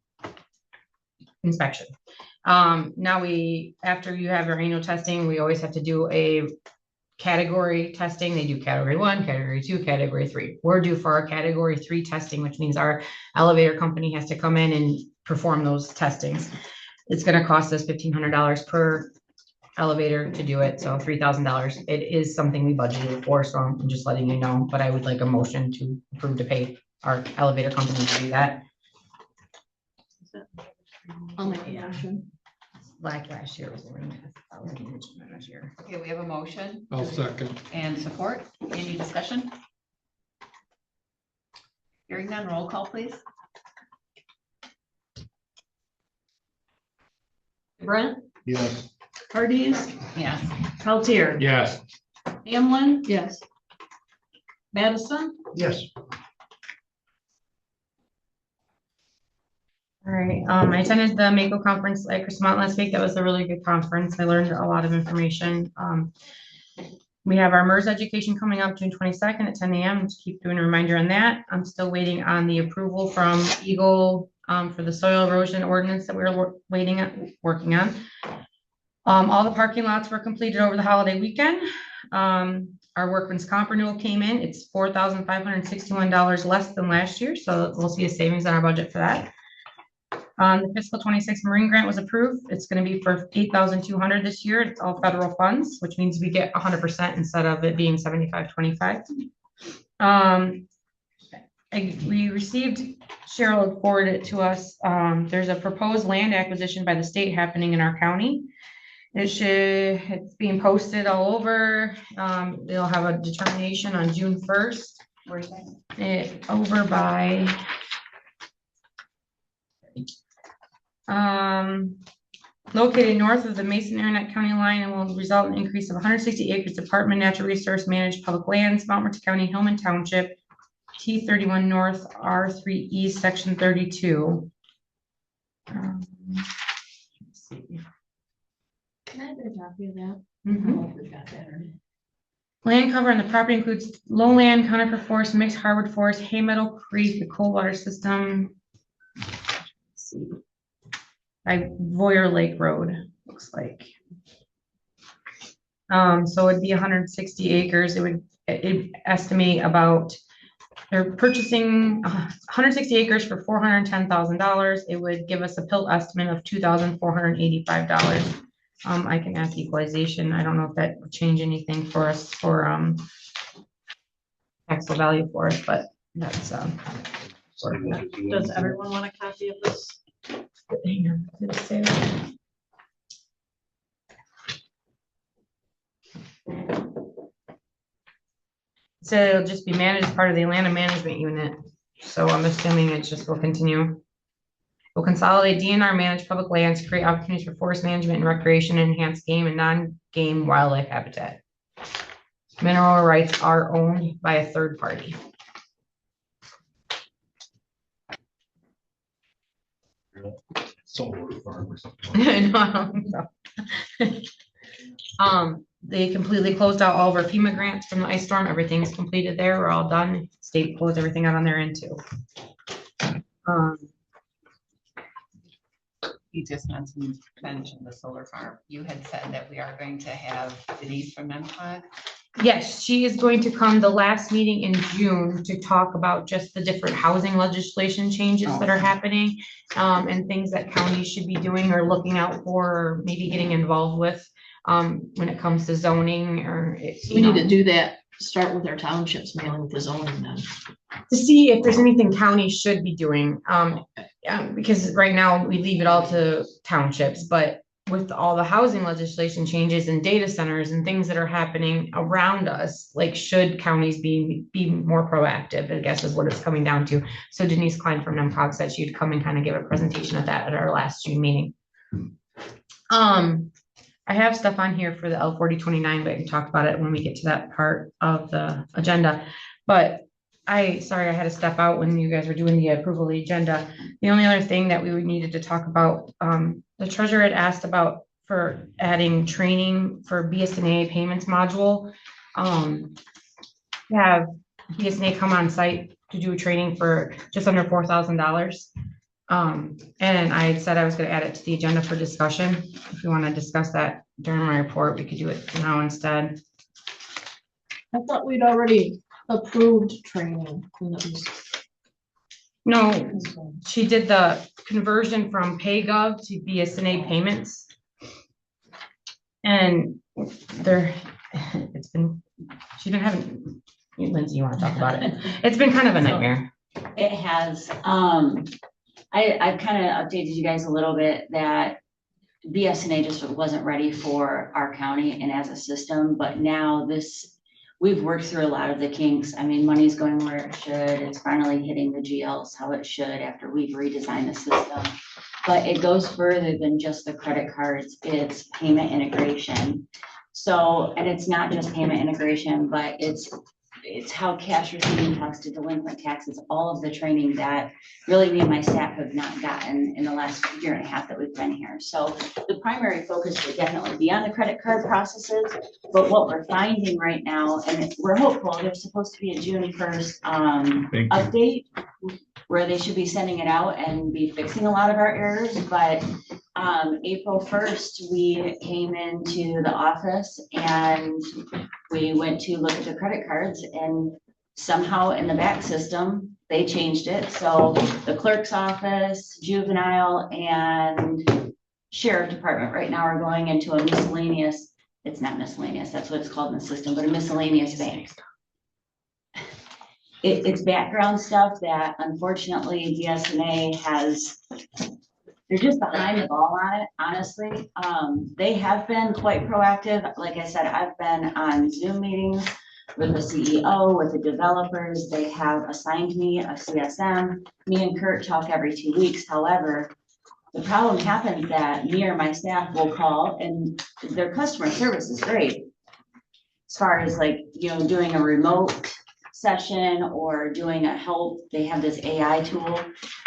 inspection. Now after you have your annual testing, we always have to do a category testing. They do category 1, category 2, category 3. We're due for our category 3 testing, which means our elevator company has to come in and perform those testings. It's gonna cost us $1,500 per elevator to do it, so $3,000. It is something we budgeted for, so I'm just letting you know, but I would like a motion to approve to pay our elevator company to do that. I'll make a motion. Last year was the ring test. That was last year. Okay, we have a motion. I'll second. And support. Any discussion? Hearing none, roll call, please. DeBrent, Yes. Hardee's, Yes. Peltier, Yes. Hamlin, Yes. Madison, Yes. All right, I attended the Mako conference at Chrismont last week. That was a really good conference. I learned a lot of information. We have our MERS education coming up June 22nd at 10 a.m. Just keep doing a reminder on that. I'm still waiting on the approval from Eagle for the soil erosion ordinance that we were working on. All the parking lots were completed over the holiday weekend. Our workman's comp renewal came in. It's $4,561 less than last year, so we'll see a savings on our budget for that. The fiscal 26 Marine grant was approved. It's going to be for $8,200 this year. It's all federal funds, which means we get 100% instead of it being 75-25. we received, Cheryl forwarded it to us. There's a proposed land acquisition by the state happening in our county. It's being posted all over. They'll have a determination on June 1st. Where's that? Over by located north of the Mason-Aranet County line and will result in an increase of 160 acres Department of Natural Resource Managed Public Lands, Montmorency County, Hillman Township, T31 North, R3 East, Section 32. Let's see. Can I have a copy of that? Mhm. I hope we got that already. Land cover on the property includes lowland, conifer forest, mixed hardwood forest, hay meadow creek, the cold water system. Let's see. By Voyer Lake Road, looks like. So it'd be 160 acres. It estimate about, they're purchasing 160 acres for $410,000. It would give us a PILT estimate of $2,485. I can ask equalization. I don't know if that would change anything for us for taxable value for us, but that's Does everyone want a copy of this? hang on, did it say that? So it'll just be managed as part of the Atlanta Management Unit. So I'm assuming it just will continue. Will consolidate DNR managed public lands, create opportunities for forest management and recreation, and enhance game and non-game wildlife habitat. Mineral rights are owned by a third party. Solar farm or something. They completely closed out all of our FEMA grants from the ice storm. Everything's completed there. We're all done. State closed everything out on their end too. You just mentioned the solar farm. You had said that we are going to have Denise from MPOG. Yes, she is going to come the last meeting in June to talk about just the different housing legislation changes that are happening, and things that counties should be doing or looking out for, or maybe getting involved with, when it comes to zoning or. We need to do that, start with our townships, mailing with the zoning then. To see if there's anything counties should be doing, because right now we leave it all to townships, but with all the housing legislation changes and data centers and things that are happening around us, like, should counties be more proactive, I guess is what it's coming down to. So Denise Klein from NEMCOG said she'd come and kind of give a presentation of that at our last June meeting. I have stuff on here for the L4029, but I can talk about it when we get to that part of the agenda. But sorry, I had to step out when you guys were doing the approval of the agenda. The only other thing that we needed to talk about, the treasurer had asked about for adding training for BSNA payments module. Have BSNA come on site to do a training for just under $4,000. And I said I was going to add it to the agenda for discussion. If you want to discuss that during my report, we could do it now instead. I thought we'd already approved training. No, she did the conversion from PayGov to BSNA payments. And she's been having, Lindsay, you want to talk about it? It's been kind of a nightmare. It has, I've kind of updated you guys a little bit that BSNA just wasn't ready for our county and as a system, but now we've worked through a lot of the kinks. I mean, money's going where it should. It's finally hitting the GLs how it should after we've redesigned the system. But it goes further than just the credit cards. It's payment integration. So, and it's not just payment integration, but it's how cash receiving talks to delinquent taxes, all of the training that really me and my staff have not gotten in the last year and a half that we've been here. So the primary focus would definitely be on the credit card processes, but what we're finding right now, and we're hopeful, there's supposed to be a June 1st update where they should be sending it out and be fixing a lot of our errors, but April 1st, we came into the office and we went to look at the credit cards, and somehow in the back system, they changed it. So the clerk's office, juvenile, and sheriff department right now are going into a miscellaneous, it's not miscellaneous, that's what it's called in the system, but a miscellaneous bank. it's background stuff that unfortunately DSNA has, they're just behind the ball on it, honestly. They have been quite proactive. Like I said, I've been on Zoom meetings with the CEO, with the developers. They have assigned me a CSM. Me and Kurt talk every 2 weeks. However, the problem happens that me or my staff will call and their customer service is great. As far as like, doing a remote session or doing a help, they have this AI tool,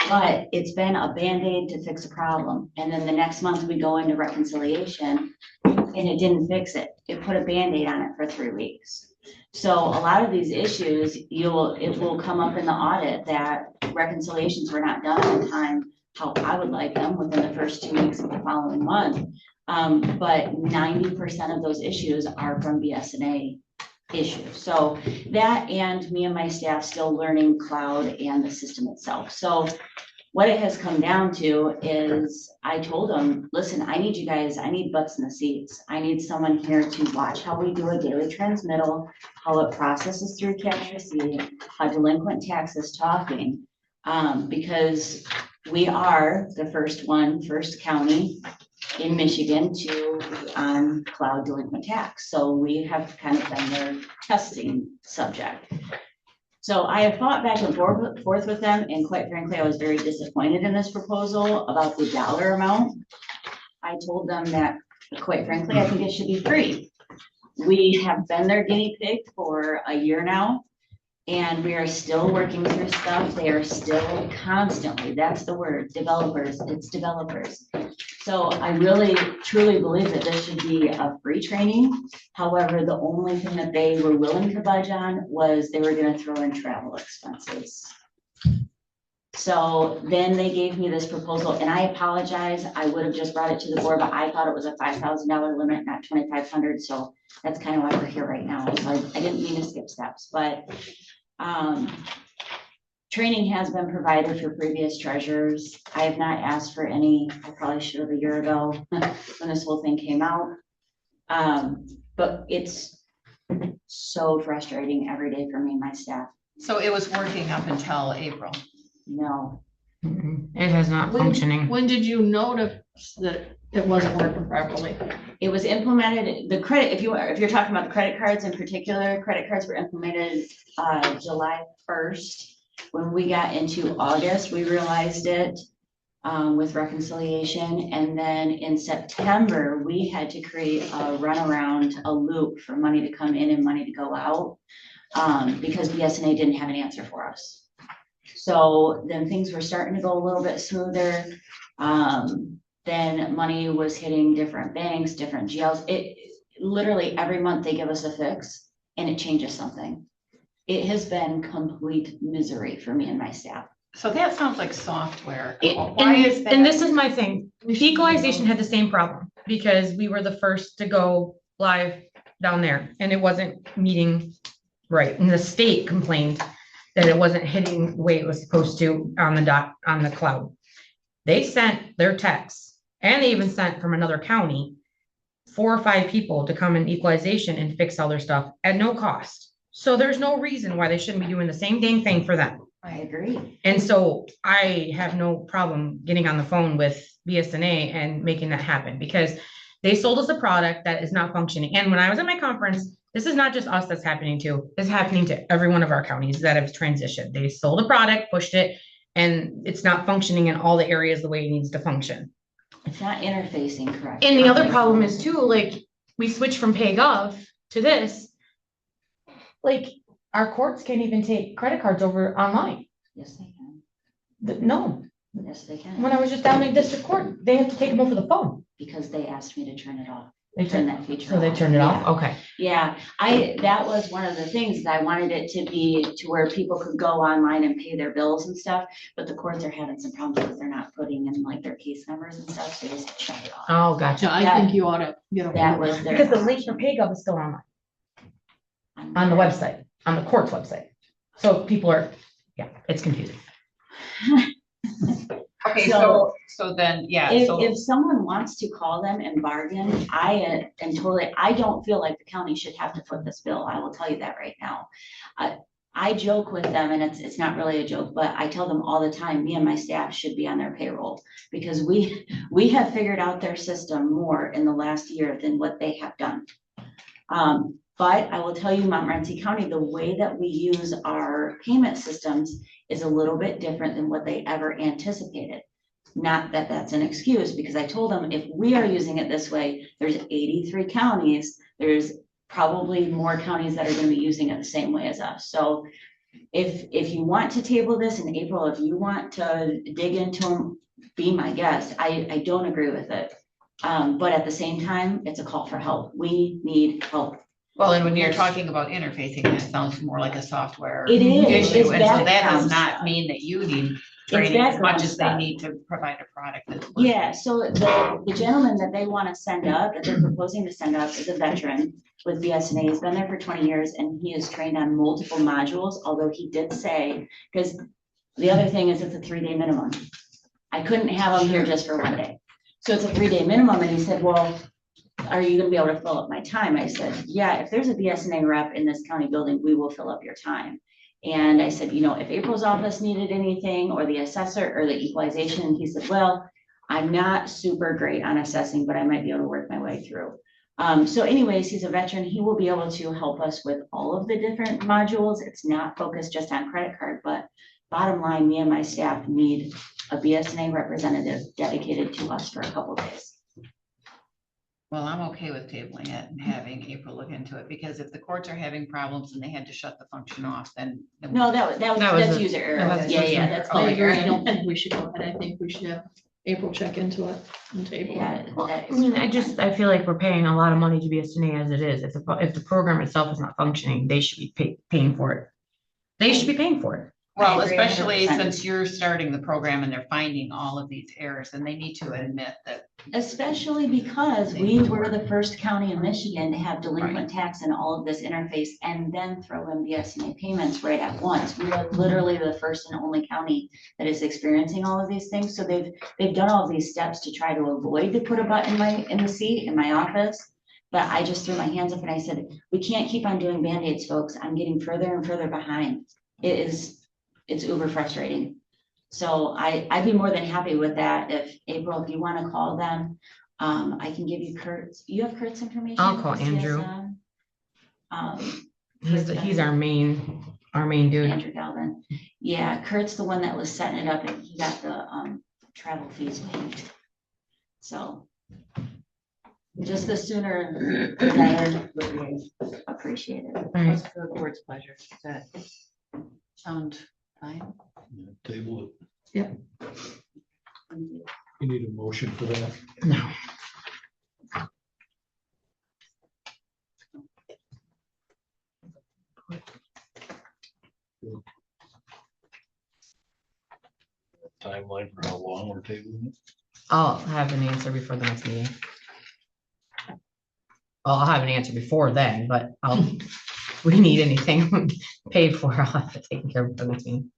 but it's been a Band-Aid to fix a problem. And then the next month we go into reconciliation and it didn't fix it. It put a Band-Aid on it for 3 weeks. So a lot of these issues, it will come up in the audit that reconciliations were not done in time how I would like them within the first 2 weeks of the following month. But 90% of those issues are from BSNA issues. So that, and me and my staff still learning cloud and the system itself. So what it has come down to is I told them, listen, I need you guys, I need butts in the seats. I need someone here to watch how we do a daily transmittal, how it processes through cash receipt, how delinquent tax is talking. Because we are the first county in Michigan to on cloud delinquent tax. So we have kind of been their testing subject. So I have fought back and forth with them, and quite frankly, I was very disappointed in this proposal about the dollar amount. I told them that, quite frankly, I think it should be free. We have been their guinea pig for a year now, and we are still working through stuff. They are still constantly, that's the word, developers, it's developers. So I really truly believe that this should be a free training. However, the only thing that they were willing to budge on was they were gonna throw in travel expenses. So then they gave me this proposal, and I apologize, I would have just brought it to the board, but I thought it was a $5,000 limit, not 2,500. So that's kind of why we're here right now. So I didn't mean to skip steps, but training has been provided for previous treasurers. I have not asked for any. I probably should have a year ago when this whole thing came out. But it's so frustrating every day for me and my staff. So it was working up until April? No. It has not functioning. When did you notice that it wasn't working properly? It was implemented, the credit, if you're talking about the credit cards in particular, credit cards were implemented July 1st. When we got into August, we realized it with reconciliation. And then in September, we had to create a runaround, a loop for money to come in and money to go out because BSNA didn't have an answer for us. So then things were starting to go a little bit smoother. Then money was hitting different banks, different GLs. It literally every month they give us a fix and it changes something. It has been complete misery for me and my staff. So that sounds like software. Why is that? And this is my thing. Equalization had the same problem because we were the first to go live down there and it wasn't meeting right. And the state complained that it wasn't hitting the way it was supposed to on the cloud. They sent their techs and they even sent from another county 4 or 5 people to come in equalization and fix all their stuff at no cost. So there's no reason why they shouldn't be doing the same dang thing for them. I agree. And so I have no problem getting on the phone with BSNA and making that happen because they sold us a product that is not functioning. And when I was at my conference, this is not just us that's happening to, it's happening to every one of our counties that have transitioned. They sold a product, pushed it, and it's not functioning in all the areas the way it needs to function. It's not interfacing correctly. And the other problem is too, like we switched from PayGov to this. Like our courts can't even take credit cards over online. Yes, they can. No. Yes, they can. When I was just down in district court, they have to take them over the phone. Because they asked me to turn it off. They turn that feature So they off. turned it off? Yeah. Okay. Yeah, that was one of the things that I wanted it to be to where people could go online and pay their bills and stuff. But the courts are having some problems because they're not putting in like their case numbers and stuff. So they just shut it off. Oh, gotcha. I think you ought to get a That was their. Because the link for PayGov is still online. On the website, on the court's website. So people are, yeah, it's confusing. Okay, so then, yeah. If someone wants to call them and bargain, I don't feel like the county should have to foot this bill. I will tell you that right now. I joke with them, and it's not really a joke, but I tell them all the time, me and my staff should be on their payroll. Because we have figured out their system more in the last year than what they have done. But I will tell you, Montmorency County, the way that we use our payment systems is a little bit different than what they ever anticipated. Not that that's an excuse, because I told them if we are using it this way, there's 83 counties, there's probably more counties that are going to be using it the same way as us. So if you want to table this in April, if you want to dig into them, be my guest. I don't agree with it. But at the same time, it's a call for help. We need help. Well, and when you're talking about interfacing, that sounds more like a software It is. issue. It's And so that does background not stuff. mean that you need training as background much as they stuff. need to provide a product. that's working. Yeah, so the gentleman that they want to send up, that they're proposing to send up, is a veteran with BSNA. He's been there for 20 years and he is trained on multiple modules, although he did say, because the other thing is it's a 3-day minimum. I couldn't have him here just for 1 day. So it's a 3-day minimum. And he said, well, are you gonna be able to fill up my time? I said, yeah, if there's a BSNA rep in this county building, we will fill up your time. And I said, you know, if April's office needed anything or the assessor or the equalization, he said, well, I'm not super great on assessing, but I might be able to work my way through. So anyways, he's a veteran. He will be able to help us with all of the different modules. It's not focused just on credit card, but bottom line, me and my staff need a BSNA representative dedicated to us for a couple days. Well, I'm okay with tabling it and having April look into it, because if the courts are having problems and they had to shut the function off, then. No, that's user error. Yeah, that's I all. agree. I don't think we should go ahead. I think we should have April check into it and table it. I mean, I feel like we're paying a lot of money to BSNA as it is. If the program itself is not functioning, they should be paying for it. They should be paying for it. Well, I agree especially 100%. since you're starting the program and they're finding all of these errors, and they need to admit that. Especially because we were the first county in Michigan to have delinquent tax and all of this interface and then throw in BSNA payments right at once. We are literally the first and only county that is experiencing all of these things. So they've done all these steps to try to avoid to put a button in the seat in my office. But I just threw my hands up and I said, we can't keep on doing Band-Aids, folks. I'm getting further and further behind. It's uber frustrating. So I'd be more than happy with that. If April, if you want to call them, I can give you Kurt's. You have Kurt's information? I'll call Andrew. He's our main dude. Andrew Galvin. Yeah, Kurt's the one that was setting it up and he got the travel fees waived. So just the sooner the better would be appreciated. Right. For the board's pleasure. Does that sound fine? Table it. Yep. You need a motion for that? No. Timeline for how long we're tabling it? I'll have an answer before the next meeting. Well, I'll have an answer before then, but if we need anything paid for, I'll have to take care of it for the next meeting.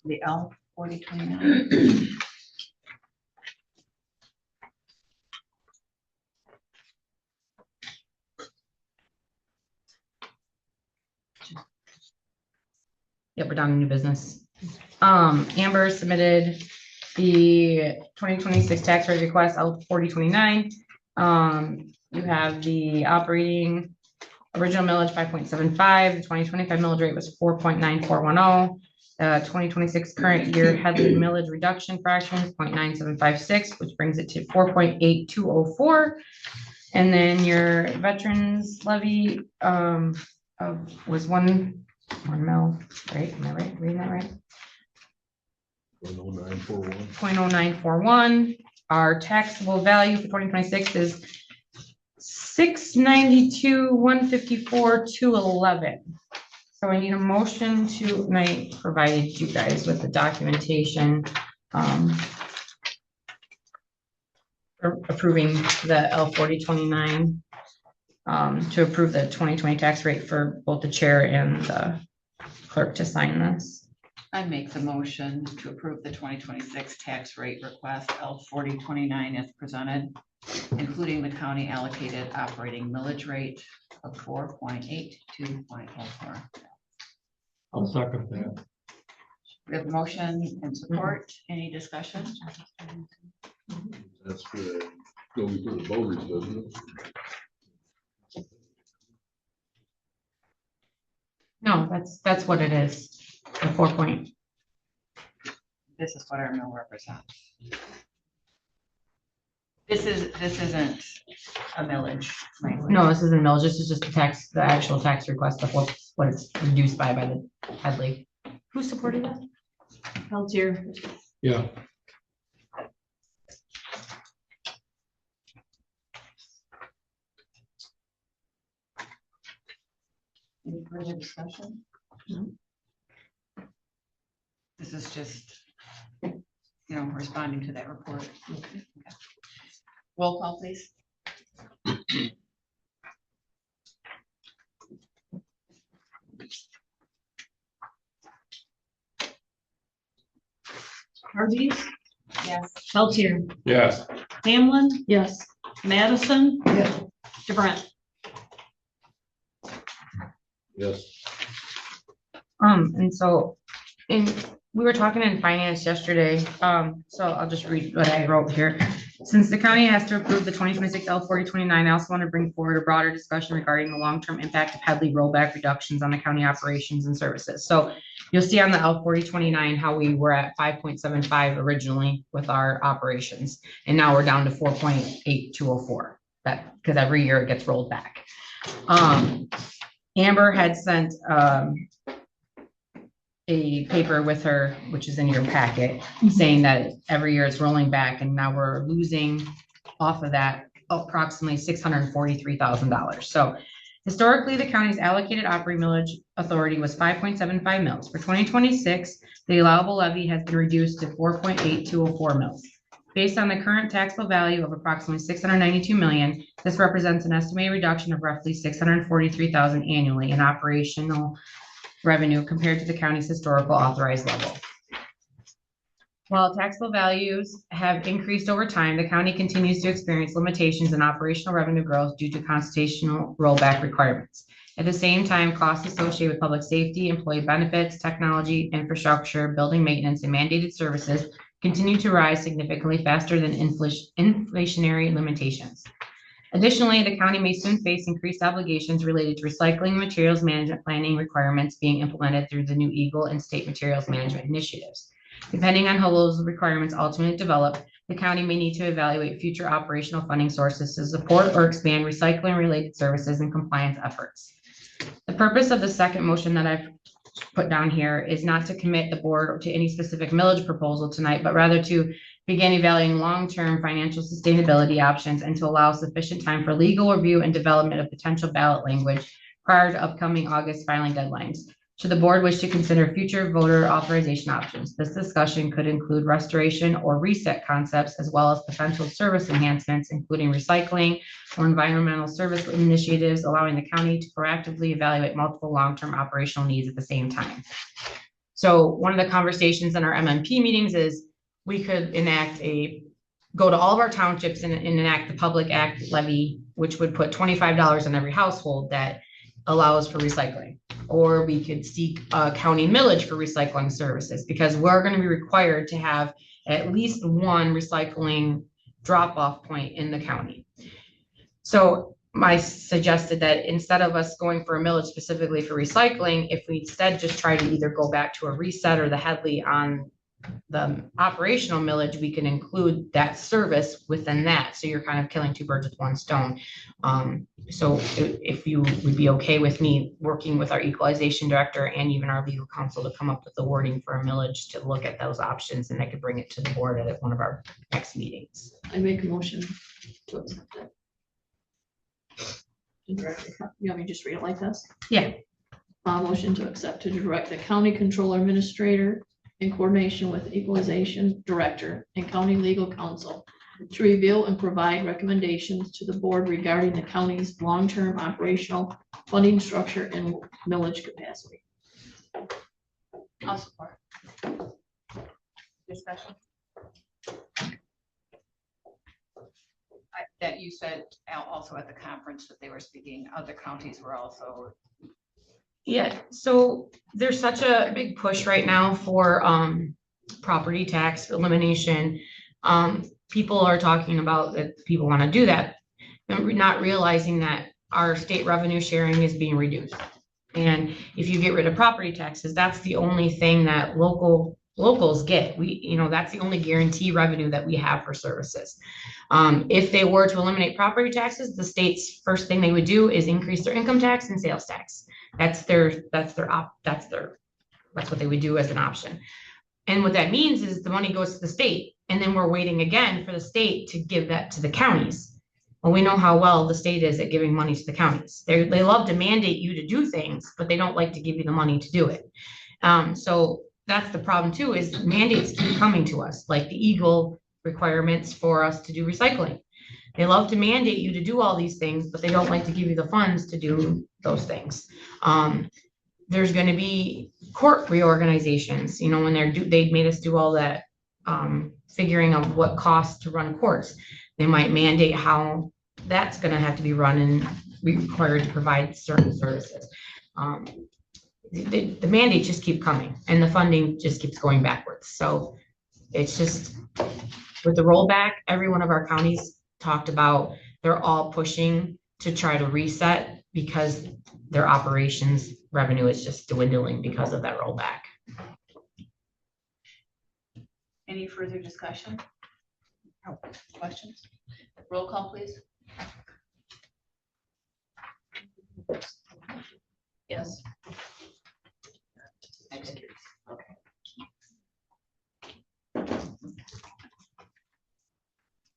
The L 4029. Yep, we're down to new business. Amber submitted the 2026 tax rate request, L 4029. You have the operating original millage 5.75, the 2025 millage rate was 4.9410. 2026 current year Headley millage reduction fraction is 0.9756, which brings it to 4.8204. And then your veterans levy was one mil, right? Am I right? Reading that right? 0.0941. 0.0941. Our taxable value for 2026 is 692, 154, 211. So I need a motion to, and I provided you guys with the documentation for approving the L 4029 to approve the 2020 tax rate for both the chair and the clerk to sign this. I make the motion to approve the 2026 tax rate request L 4029 as presented, including the county allocated operating millage rate of 4.82.04. I'll second that. We have motion and support. Any discussion? That's for, going for the voters, doesn't it? No, that's what it is, the 4 point. This is what our mill represents. This isn't a millage. language. No, this isn't millage, this is just the actual tax request of what it's reduced by the Headley. Who supported that? Peltier. Yeah. Any further discussion? No. This is just, responding to that report. Okay. Roll call, please. Hardee's, Yes. Peltier, Yes. Hamlin, Yes. Madison. DeBrent. Yes. And so, we were talking in finance yesterday, so I'll just read what I wrote here. Since the county has to approve the 2026 L4029, I also want to bring forward a broader discussion regarding the long-term impact of Headley rollback reductions on the county operations and services. So you'll see on the L4029 how we were at 5.75 originally with our operations, and now we're down to 4.8204. That, because every year it gets rolled back. Amber had sent a paper with her, which is in your packet, saying that every year it's rolling back, and now we're losing off of that approximately $643,000. So historically, the county's allocated operating millage authority was 5.75 mils. For 2026, the allowable levy has been reduced to 4.8204 mils. Based on the current taxable value of approximately $692 million, this represents an estimated reduction of roughly $643,000 annually in operational revenue compared to the county's historical authorized level. While taxable values have increased over time, the county continues to experience limitations in operational revenue growth due to constitutional rollback requirements. At the same time, costs associated with public safety, employee benefits, technology, infrastructure, building maintenance, and mandated services continue to rise significantly faster than inflationary limitations. Additionally, the county may soon face increased obligations related to recycling and materials management planning requirements being implemented through the new Eagle and state materials management initiatives. Depending on how those requirements ultimately develop, the county may need to evaluate future operational funding sources to support or expand recycling related services and compliance efforts. The purpose of the second motion that I've put down here is not to commit the board to any specific millage proposal tonight, but rather to begin evaluating long-term financial sustainability options and to allow sufficient time for legal review and development of potential ballot language prior to upcoming August filing deadlines. Should the board wish to consider future voter authorization options, this discussion could include restoration or reset concepts, as well as potential service enhancements, including recycling or environmental service initiatives, allowing the county to proactively evaluate multiple long-term operational needs at the same time. So one of the conversations in our MMP meetings is we could go to all of our townships and enact the Public Act levy, which would put $25 on every household that allows for recycling. Or we could seek a county millage for recycling services, because we're going to be required to have at least one recycling drop-off point in the county. So I suggested that instead of us going for a millage specifically for recycling, if we instead just try to either go back to a reset or the Headley on the operational millage, we can include that service within that. So you're kind of killing two birds with one stone. So if you would be okay with me working with our equalization director and even our legal counsel to come up with the wording for a millage to look at those options, and I could bring it to the board at one of our next meetings. I make a motion to accept it. You want me to just read it like this? Yeah. Motion to accept to direct the county controller administrator in coordination with equalization director and county legal counsel to review and provide recommendations to the board regarding the county's long-term operational funding structure and millage capacity. I'll support. Discussion. That you said also at the conference that they were speaking, other counties were also Yeah, so there's such a big push right now for property tax elimination. People are talking about that people want to do that, and not realizing that our state revenue sharing is being reduced. And if you get rid of property taxes, that's the only thing that locals get. That's the only guarantee revenue that we have for services. If they were to eliminate property taxes, the state's first thing they would do is increase their income tax and sales tax. That's what they would do as an option. And what that means is the money goes to the state, and then we're waiting again for the state to give that to the counties. Well, we know how well the state is at giving money to the counties. They love to mandate you to do things, but they don't like to give you the money to do it. So that's the problem too, is mandates keep coming to us, like the Eagle requirements for us to do recycling. They love to mandate you to do all these things, but they don't like to give you the funds to do those things. There's going to be court reorganizations, when they made us do all that figuring of what costs to run courts. They might mandate how that's going to have to be run and be required to provide certain services. The mandates just keep coming and the funding just keeps going backwards. So it's just with the rollback, every one of our counties talked about, they're all pushing to try to reset because their operations revenue is just dwindling because of that rollback. Any further discussion? Questions? Roll call, please. Yes.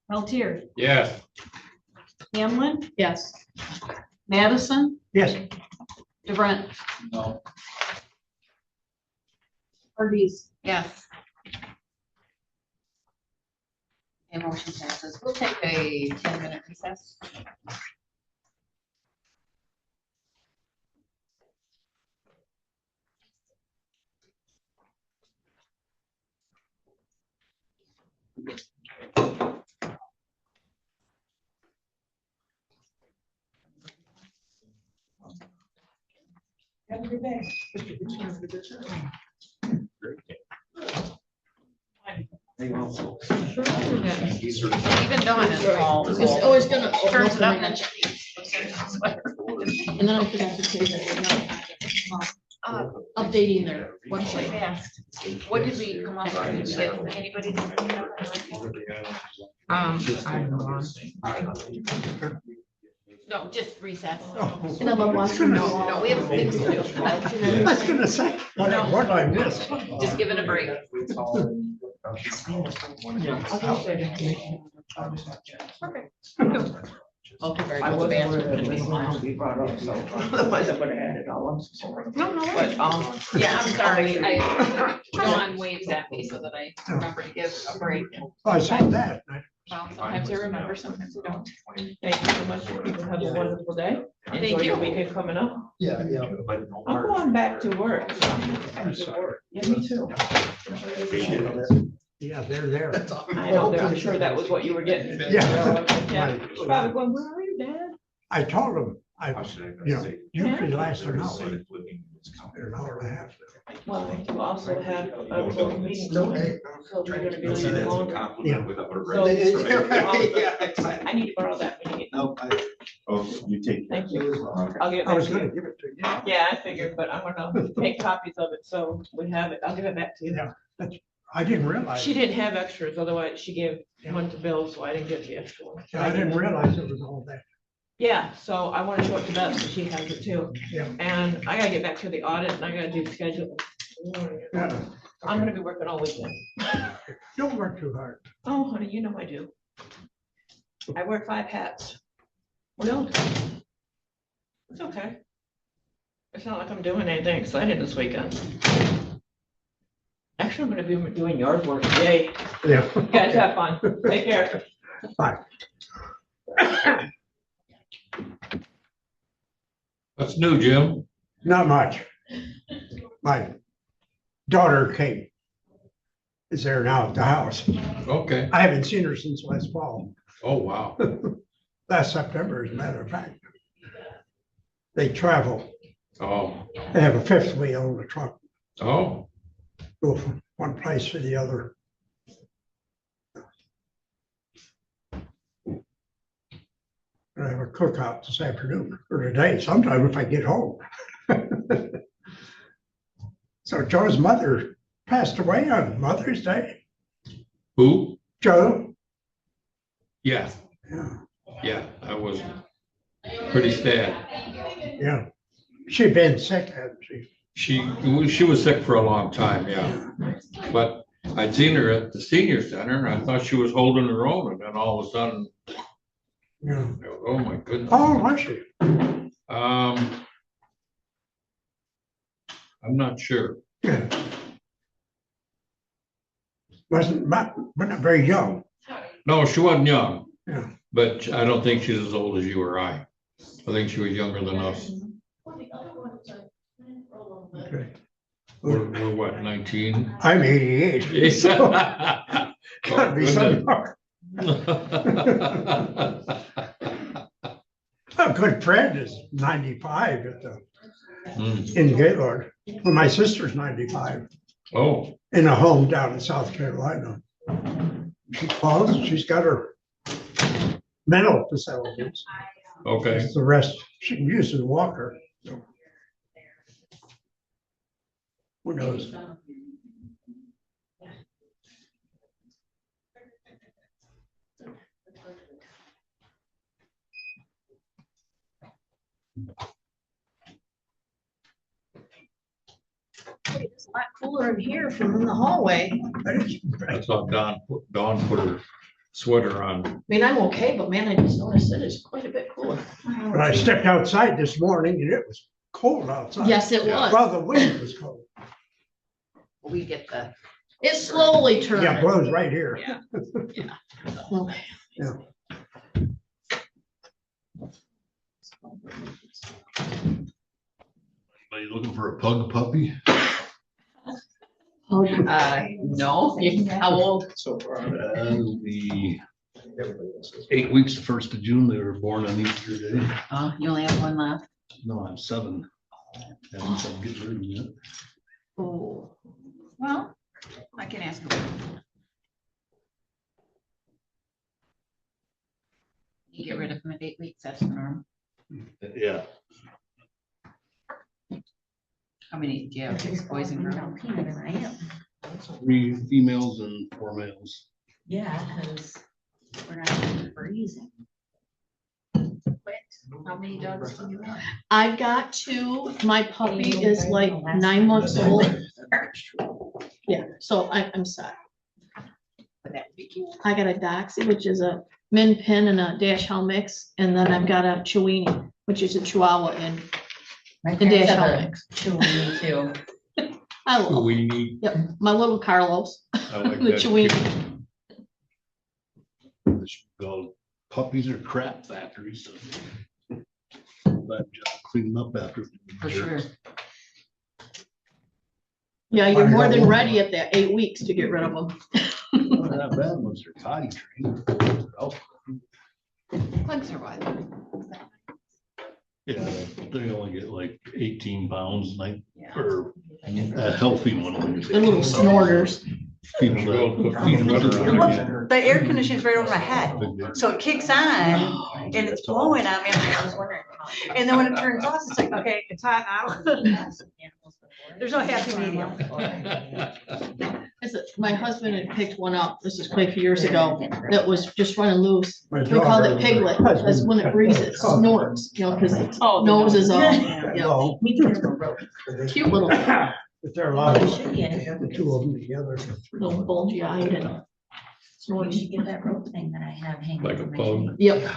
Peltier, Yes. Hamlin, Yes. Madison, Yes. DeBrent, No. Hardee's. Yes. And motion passes. We'll take a 10-minute recess. Have a good day. Even Dawn is all. It's always gonna. Turns it up and then. And then I forgot to say that updating their website. What did we come up with? Did we get anybody? I don't know. No, just recess. And I love watching. No, we have things to do. I was gonna say, what I missed? Just give it a break. Okay, very I good. wasn't aware that this one would be brought up, so otherwise I would have had it all. I'm so sorry. No, no. But, Yeah, I'm sorry. Dawn waves at me so that I remember to give a break. I saw that. Well, sometimes I remember, sometimes I don't. Thank you so much. You have a wonderful day. Thank Enjoy you. your weekend coming up. Yeah, yeah. I'm going back to work. Yeah, me too. Yeah, they're there. I know, I'm sure that was what you were getting. Yeah. Probably going, where are you, Dad? I told them, usually lasts an hour. An hour and a half. Well, you also have a little meeting tonight, so we're gonna be a little longer. I need to borrow that meeting. You take. Thank you. I'll give it I back was to gonna you. give it to you. Yeah, I figured, but I'm gonna make copies of it, so we have it. I'll give it back to you. Yeah. I didn't realize. She didn't have extras, otherwise she gave one to Bill, so I didn't get the extra one. I didn't realize it was all that. Yeah, so I want to show it to Beth, so she has it too. Yeah. And I gotta get back to the audit and I gotta do the schedule. Yeah. I'm gonna be working all weekend. Don't work too hard. Oh, honey, you know I do. I wear 5 hats. Well, it's okay. It's not like I'm doing anything exciting this weekend. Actually, I'm gonna be doing yard work today. Yeah. You guys have fun. Take care. Bye. What's new, Jim? Not much. My daughter came. Is there now at the house. Okay. I haven't seen her since last fall. Oh, wow. Last September, as a matter of fact. They travel Oh, They have a fifth wheel in the truck, oh, go from one place to the other. I have a cookout this afternoon or today, sometime if I get home. So Joe's mother passed away on Mother's Day. who? Joe, Yeah, yeah, yeah, I was pretty sad. yeah. She'd been sick, hadn't she? She was sick for a long time, yeah. But I'd seen her at the senior center and I thought she was holding her own and then all of a sudden, Yeah. oh my goodness. How old was she? I'm not sure. Yeah. Wasn't very young. No, she wasn't young. Yeah. But I don't think she's as old as you or I. I think she was younger than us. Okay. We're what, 19? I'm 88. So gotta be some. A good friend is 95 at the in Gaylord. Well, my sister's 95 Oh, in a home down in South Carolina. She calls, she's got her mental facilities. okay. The rest, she can use a walker. So. Who knows? It's a lot cooler in here from in the hallway. I saw Dawn put her sweater on. I mean, I'm okay, but man, I just noticed it is quite a bit cooler. But I stepped outside this morning and it was cold outside. Yes, it was. Well, the wind was cold. We get the. It's slowly turning. Yeah, it blows right here. Yeah. Yeah. Okay. Yeah. Are you looking for a pug puppy? No, how old? So far. It'll be 8 weeks, the 1st of June. They were born on Easter Day. You only have one left. No, I'm 7. Haven't said get rid of them yet. Oh. Well, I can ask them. You get rid of them at 8 weeks, that's the norm. Yeah. How many do you have, 6 boys and girls? 3 females and 4 males. Yeah, because we're not freezing. How many dogs do you have? I've got 2. My puppy is like 9 months old. Yeah, so I'm set. I got a Doxy, which is a Min Pin and a Dash Hound mix, and then I've got a Chiweenie, which is a Chihuahua and a Dash Hound mix. Chiweenie too. I love. Weenie. Yep, my little Carlos, I like the that. Chiweenie. Well, puppies are crap factories. So that job clean them up after. For sure. Yeah, you're more than ready at that 8 weeks to get rid of them. Not that bad once they're potty trained. Pugs are what? Yeah, they only get like 18 pounds, like, or a healthy one. only gets The little 18 pounds. snorters. People that feed them butter. The air conditioning's right over my head, so it kicks on and it's blowing on me. I was wondering. And then when it turns off, it's like, okay, it's hot now. There's no happy medium. My husband had picked one up, this is quite a few years ago, that was just running loose. My We called daughter- it Piglet, because when it breathes, it snorts, you know, because its nose is all, you know, No. cute little, But they're allowed to have the 2 of them together. little bulgy eyed and You snorting. should get that rope thing that I have hanging. Like a from my pug. tree. Yep.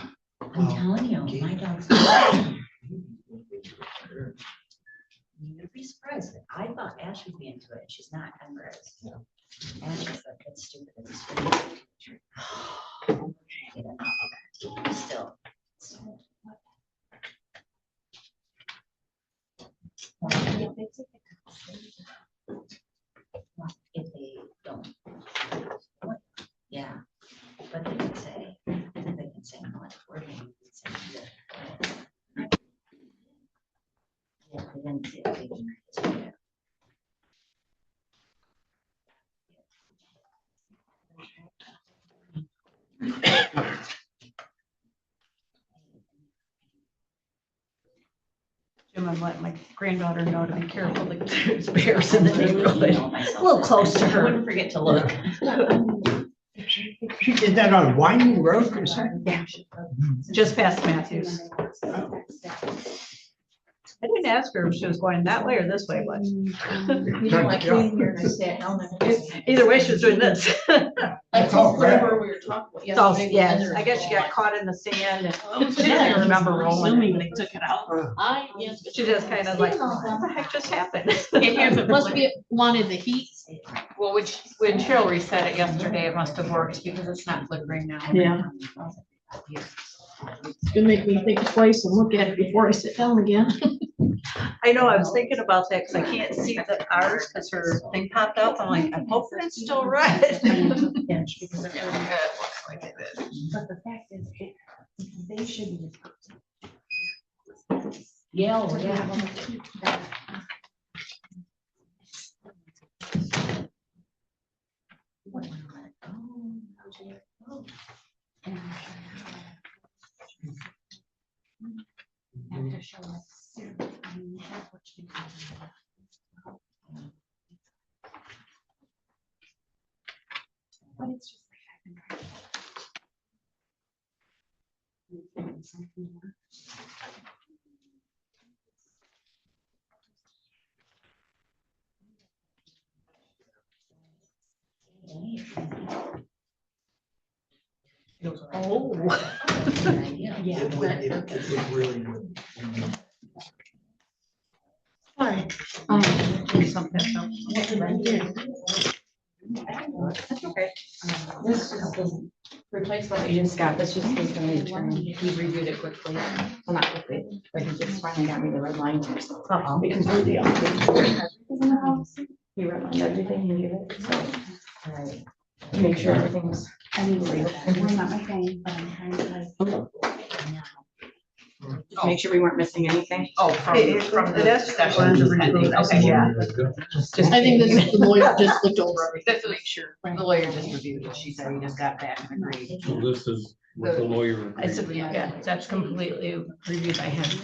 I'm telling you, my dog's. You'd be surprised. I thought Ash would be into it. She's not. Ember is. Ash is like, that's stupid. It's still. If they don't. Yeah, but they can say, no, it's working. Jim, I'm letting my granddaughter know to be careful, like there's bears in the neighborhood. A little close to her. Wouldn't forget to look. She did that on Winding Road, you said? Yeah. Just past Matthews. I didn't ask her if she was going that way or this way, but. You know, I came here and I sat down and. Either way, she was doing this. I told her we were talking about So, yesterday. yes, I guess she got caught in the sand and she didn't even remember rolling. Assuming they took it out. She just kind of like, what the heck just happened? It hasn't Must be, wanted the heat. Well, when Cheryl reset it yesterday, it must have worked because it's not flickering now. Yeah. It's gonna make me think twice and look at it before I sit down again. I know, I was thinking about that because I can't see the ours because her thing popped up. I'm like, I'm hoping it's still red. Because it looks like it is. But the fact is, they should be. Yeah, oh, yeah. But it's just like Oh. yeah. It really would. Sorry. Do something, so. That's okay. This is the replacement you just got. This just came from the attorney. He reviewed it quickly. Well, not quickly, but he just finally got me the red line. Uh-oh. Because we're the update. He redlined everything and gave it, so. Right. To make sure everything's. I need to read it. I'm not my phone, but I'm trying to like. Just make sure we weren't missing anything. Oh, from the session. Okay, yeah. I think this is the lawyer just looked over everything to make sure. The lawyer just reviewed it. She said he just got back and agreed. So this is what the lawyer. I said, agreed. yeah, that's completely reviewed by him.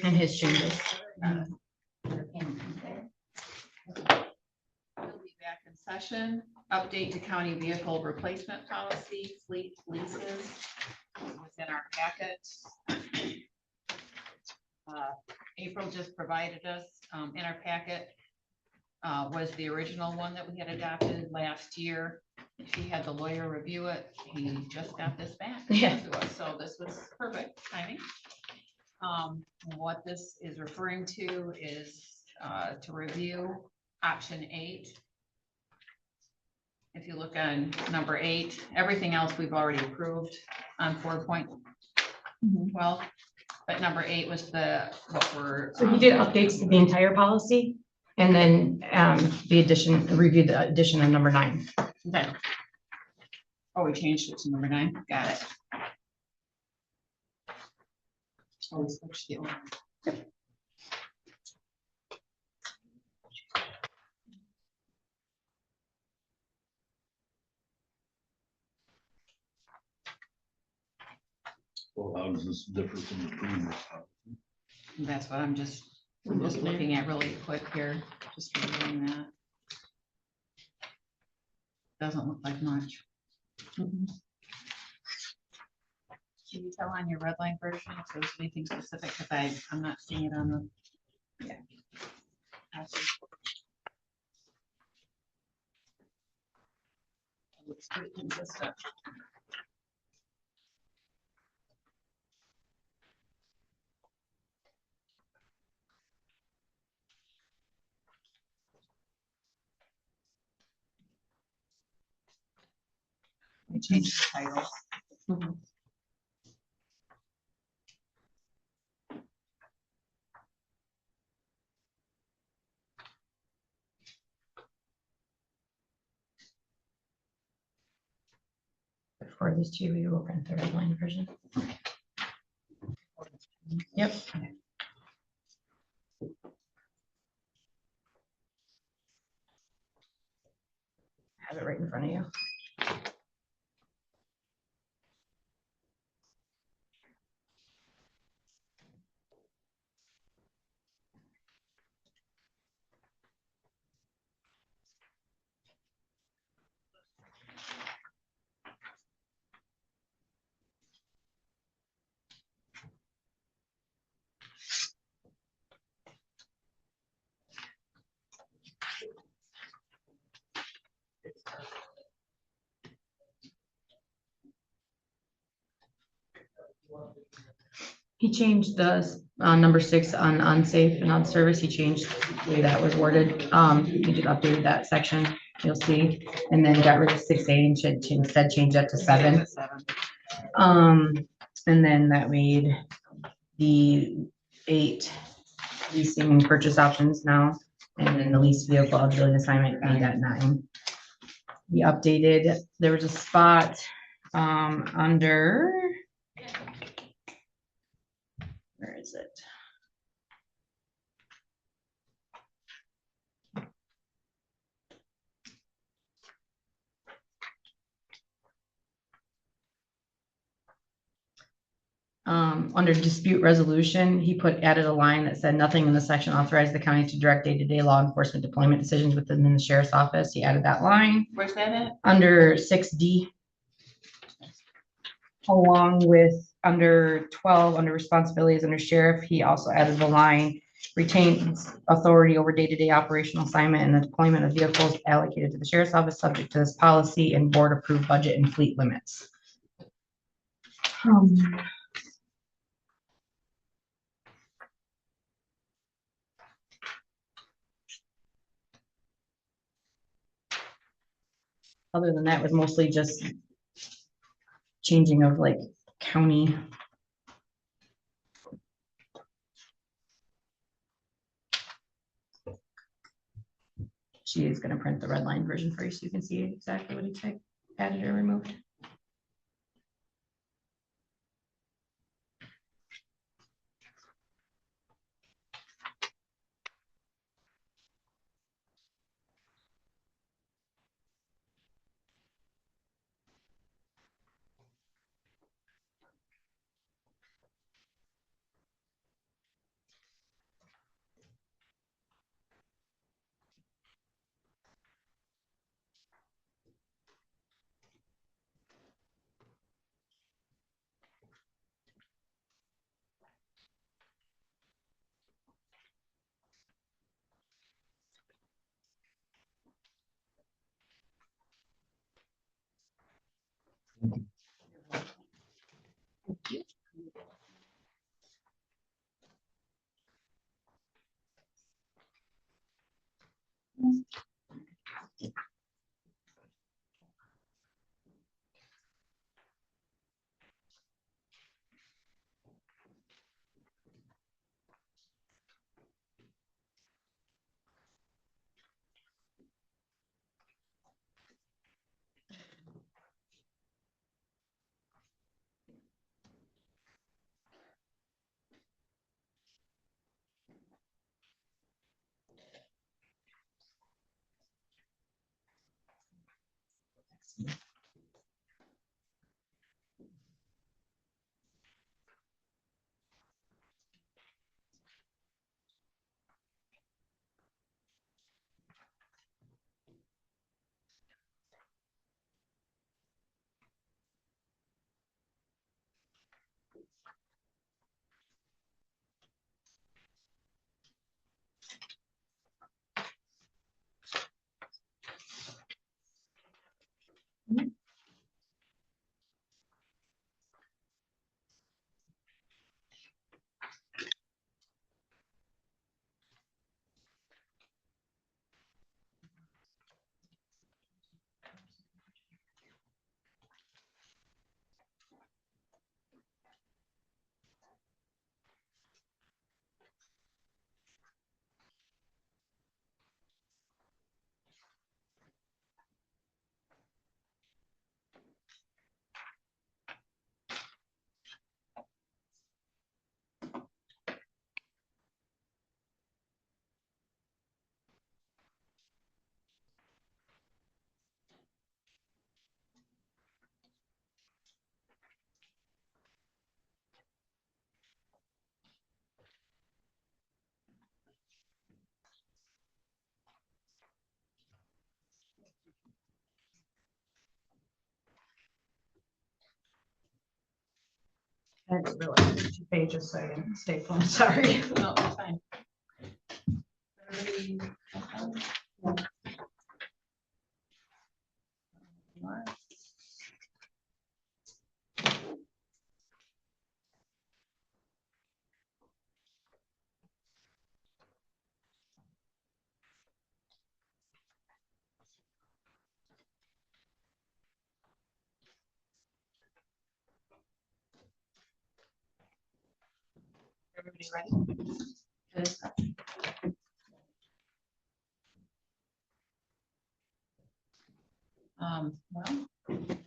And his changes. We'll be back in session. Update to county vehicle replacement policy, fleet leases. Within our packet. April just provided us in our packet was the original one that we had adopted last year. She had the lawyer review it. He just got this back to us, so this was perfect timing. What this is referring to is to review option 8. If you look on number 8, everything else we've already approved on 4.12, but number 8 was what we're. So he did updates to the entire policy and then reviewed the addition of number 9. Okay. Oh, we changed it to number 9. Got it. Oh, we switched the order. Well, how does this differ from the previous? That's what I'm just looking at really quick here, just reviewing that. Doesn't look like much. Can you tell on your red line version if there's anything specific? Because I'm not seeing it on the. Yeah. It looks pretty consistent. We changed the title. For this too, we will print the red line version. Yep. it right in front of you. He changed the number 6 on unsafe and on service. He changed the way that was worded. He just updated that section, you'll see, and then got rid of 6A and should instead change that to 7. And then that made the 8 leasing and purchase options now, and then the leased vehicle auxiliary assignment made at 9. He updated, there was a spot under, where is it? Under dispute resolution, he added a line that said nothing in the section authorized the county to direct day-to-day law enforcement deployment decisions within the sheriff's office. He added that line Where's that at? under 6D. Along with under 12, under responsibilities under sheriff, he also added the line retains authority over day-to-day operational assignment and the deployment of vehicles allocated to the sheriff's office subject to this policy and board approved budget and fleet limits. Other than that was mostly just changing of like county. She is going to print the red line version for you so you can see exactly what he added or removed. I didn't realize two pages, so I didn't stay phone, sorry. No, that's fine. Everybody ready? Good. Well, the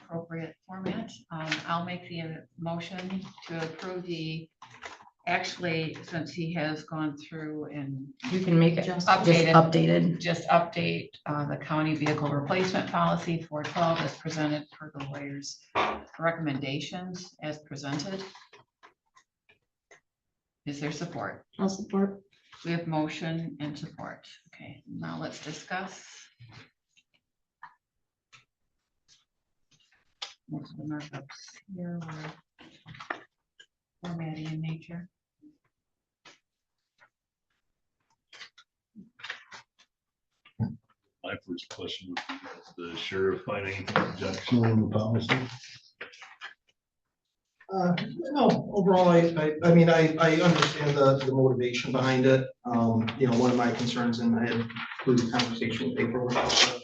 appropriate format, I'll make the motion to approve actually, since he has gone through and You can make it Just just updated. just update the county vehicle replacement policy 412 as presented per the lawyer's recommendations as presented. Is there support? I'll support. We have motion and support. Okay, now let's discuss. Most of the markups here were formatting in nature. My first question would be, does the sheriff find anything objectionable in the policy? No, overall, I mean, I understand the motivation behind it. You know, one of my concerns, and I had a conversation with April about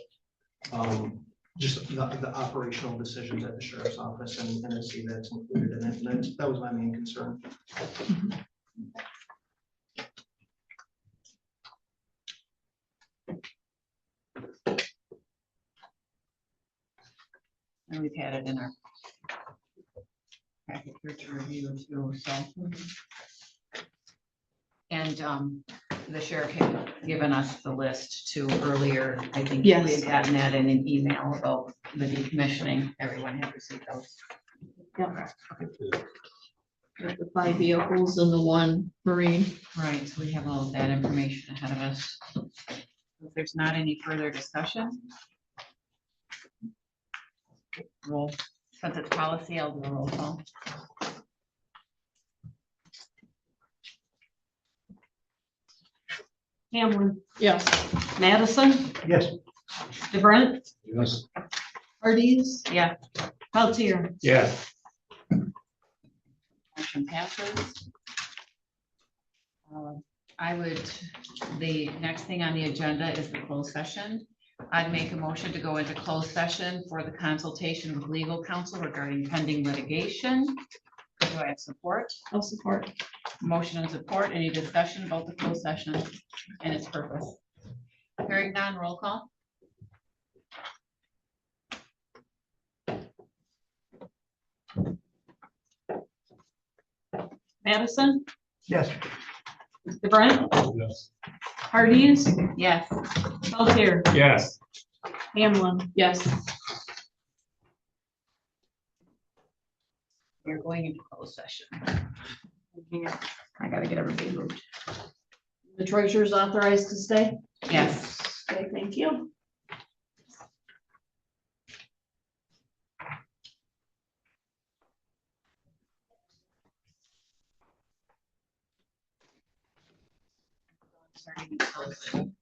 just the operational decisions at the sheriff's office, and I see that's included in it, and that was my main concern. And we've had it in our packet here to review too, so. And the sheriff had given us the list too earlier. I think we Yes. had gotten that in an email about the decommissioning. Everyone had received those. Yeah. Got the 5 vehicles and the 1 Marine. Right, so we have all of that information ahead of us. If there's not any further discussion. Roll, since it's policy, I'll do a roll call. Hamlin, Yes. Madison, Yes. DeBrent, Yes. Hardees, Yeah, Peltier. Yeah. motion passes. The next thing on the agenda is the closed session. I'd make a motion to go into closed session for the consultation with legal counsel regarding pending litigation. Do I have support? I'll support. Motion and support. Any discussion about the closed session and its purpose? Hearing none, roll call. Madison, Yes. DeBrent, Yes. Hardees, Yes. Peltier, Yes. Hamlin. Yes. We're going into closed session. I gotta get everybody moved. The treasurer's authorized to stay? Yes. Okay, thank you. Starting in closed session.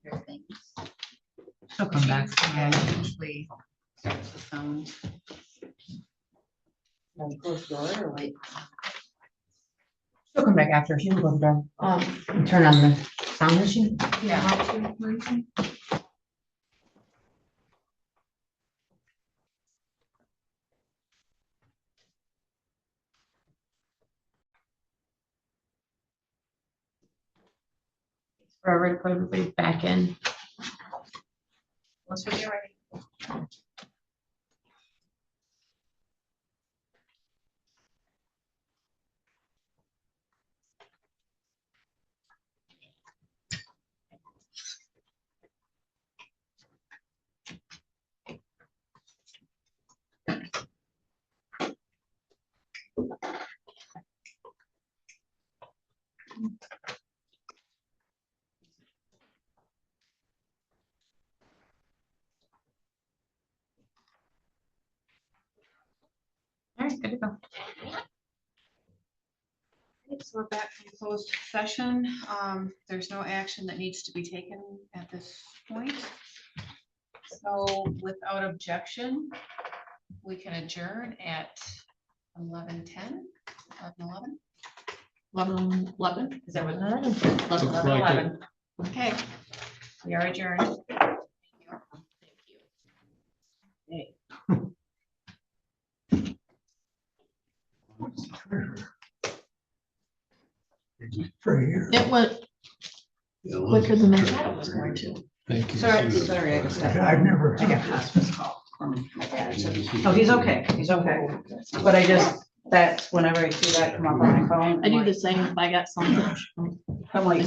Here, thanks. She'll come back. Yeah, usually starts the sound. Close the door or wait? She'll come back after. She can close the door. Turn on the sound machine. Yeah. Forever to put everybody back in. Once we get ready. good to go. Okay, so we're back from closed session. There's no action that needs to be taken at this point. So without objection, we can adjourn at 11:10, 11:11. 11. Is that what? 11. Okay, we are adjourned. It went quicker than I thought it was going to. Thank you. Sorry, I just got. I've never. I got hospice call from my dad. Oh, he's okay, but I just, that's whenever I see that come up on my phone. I do the same if I got something. I'm like,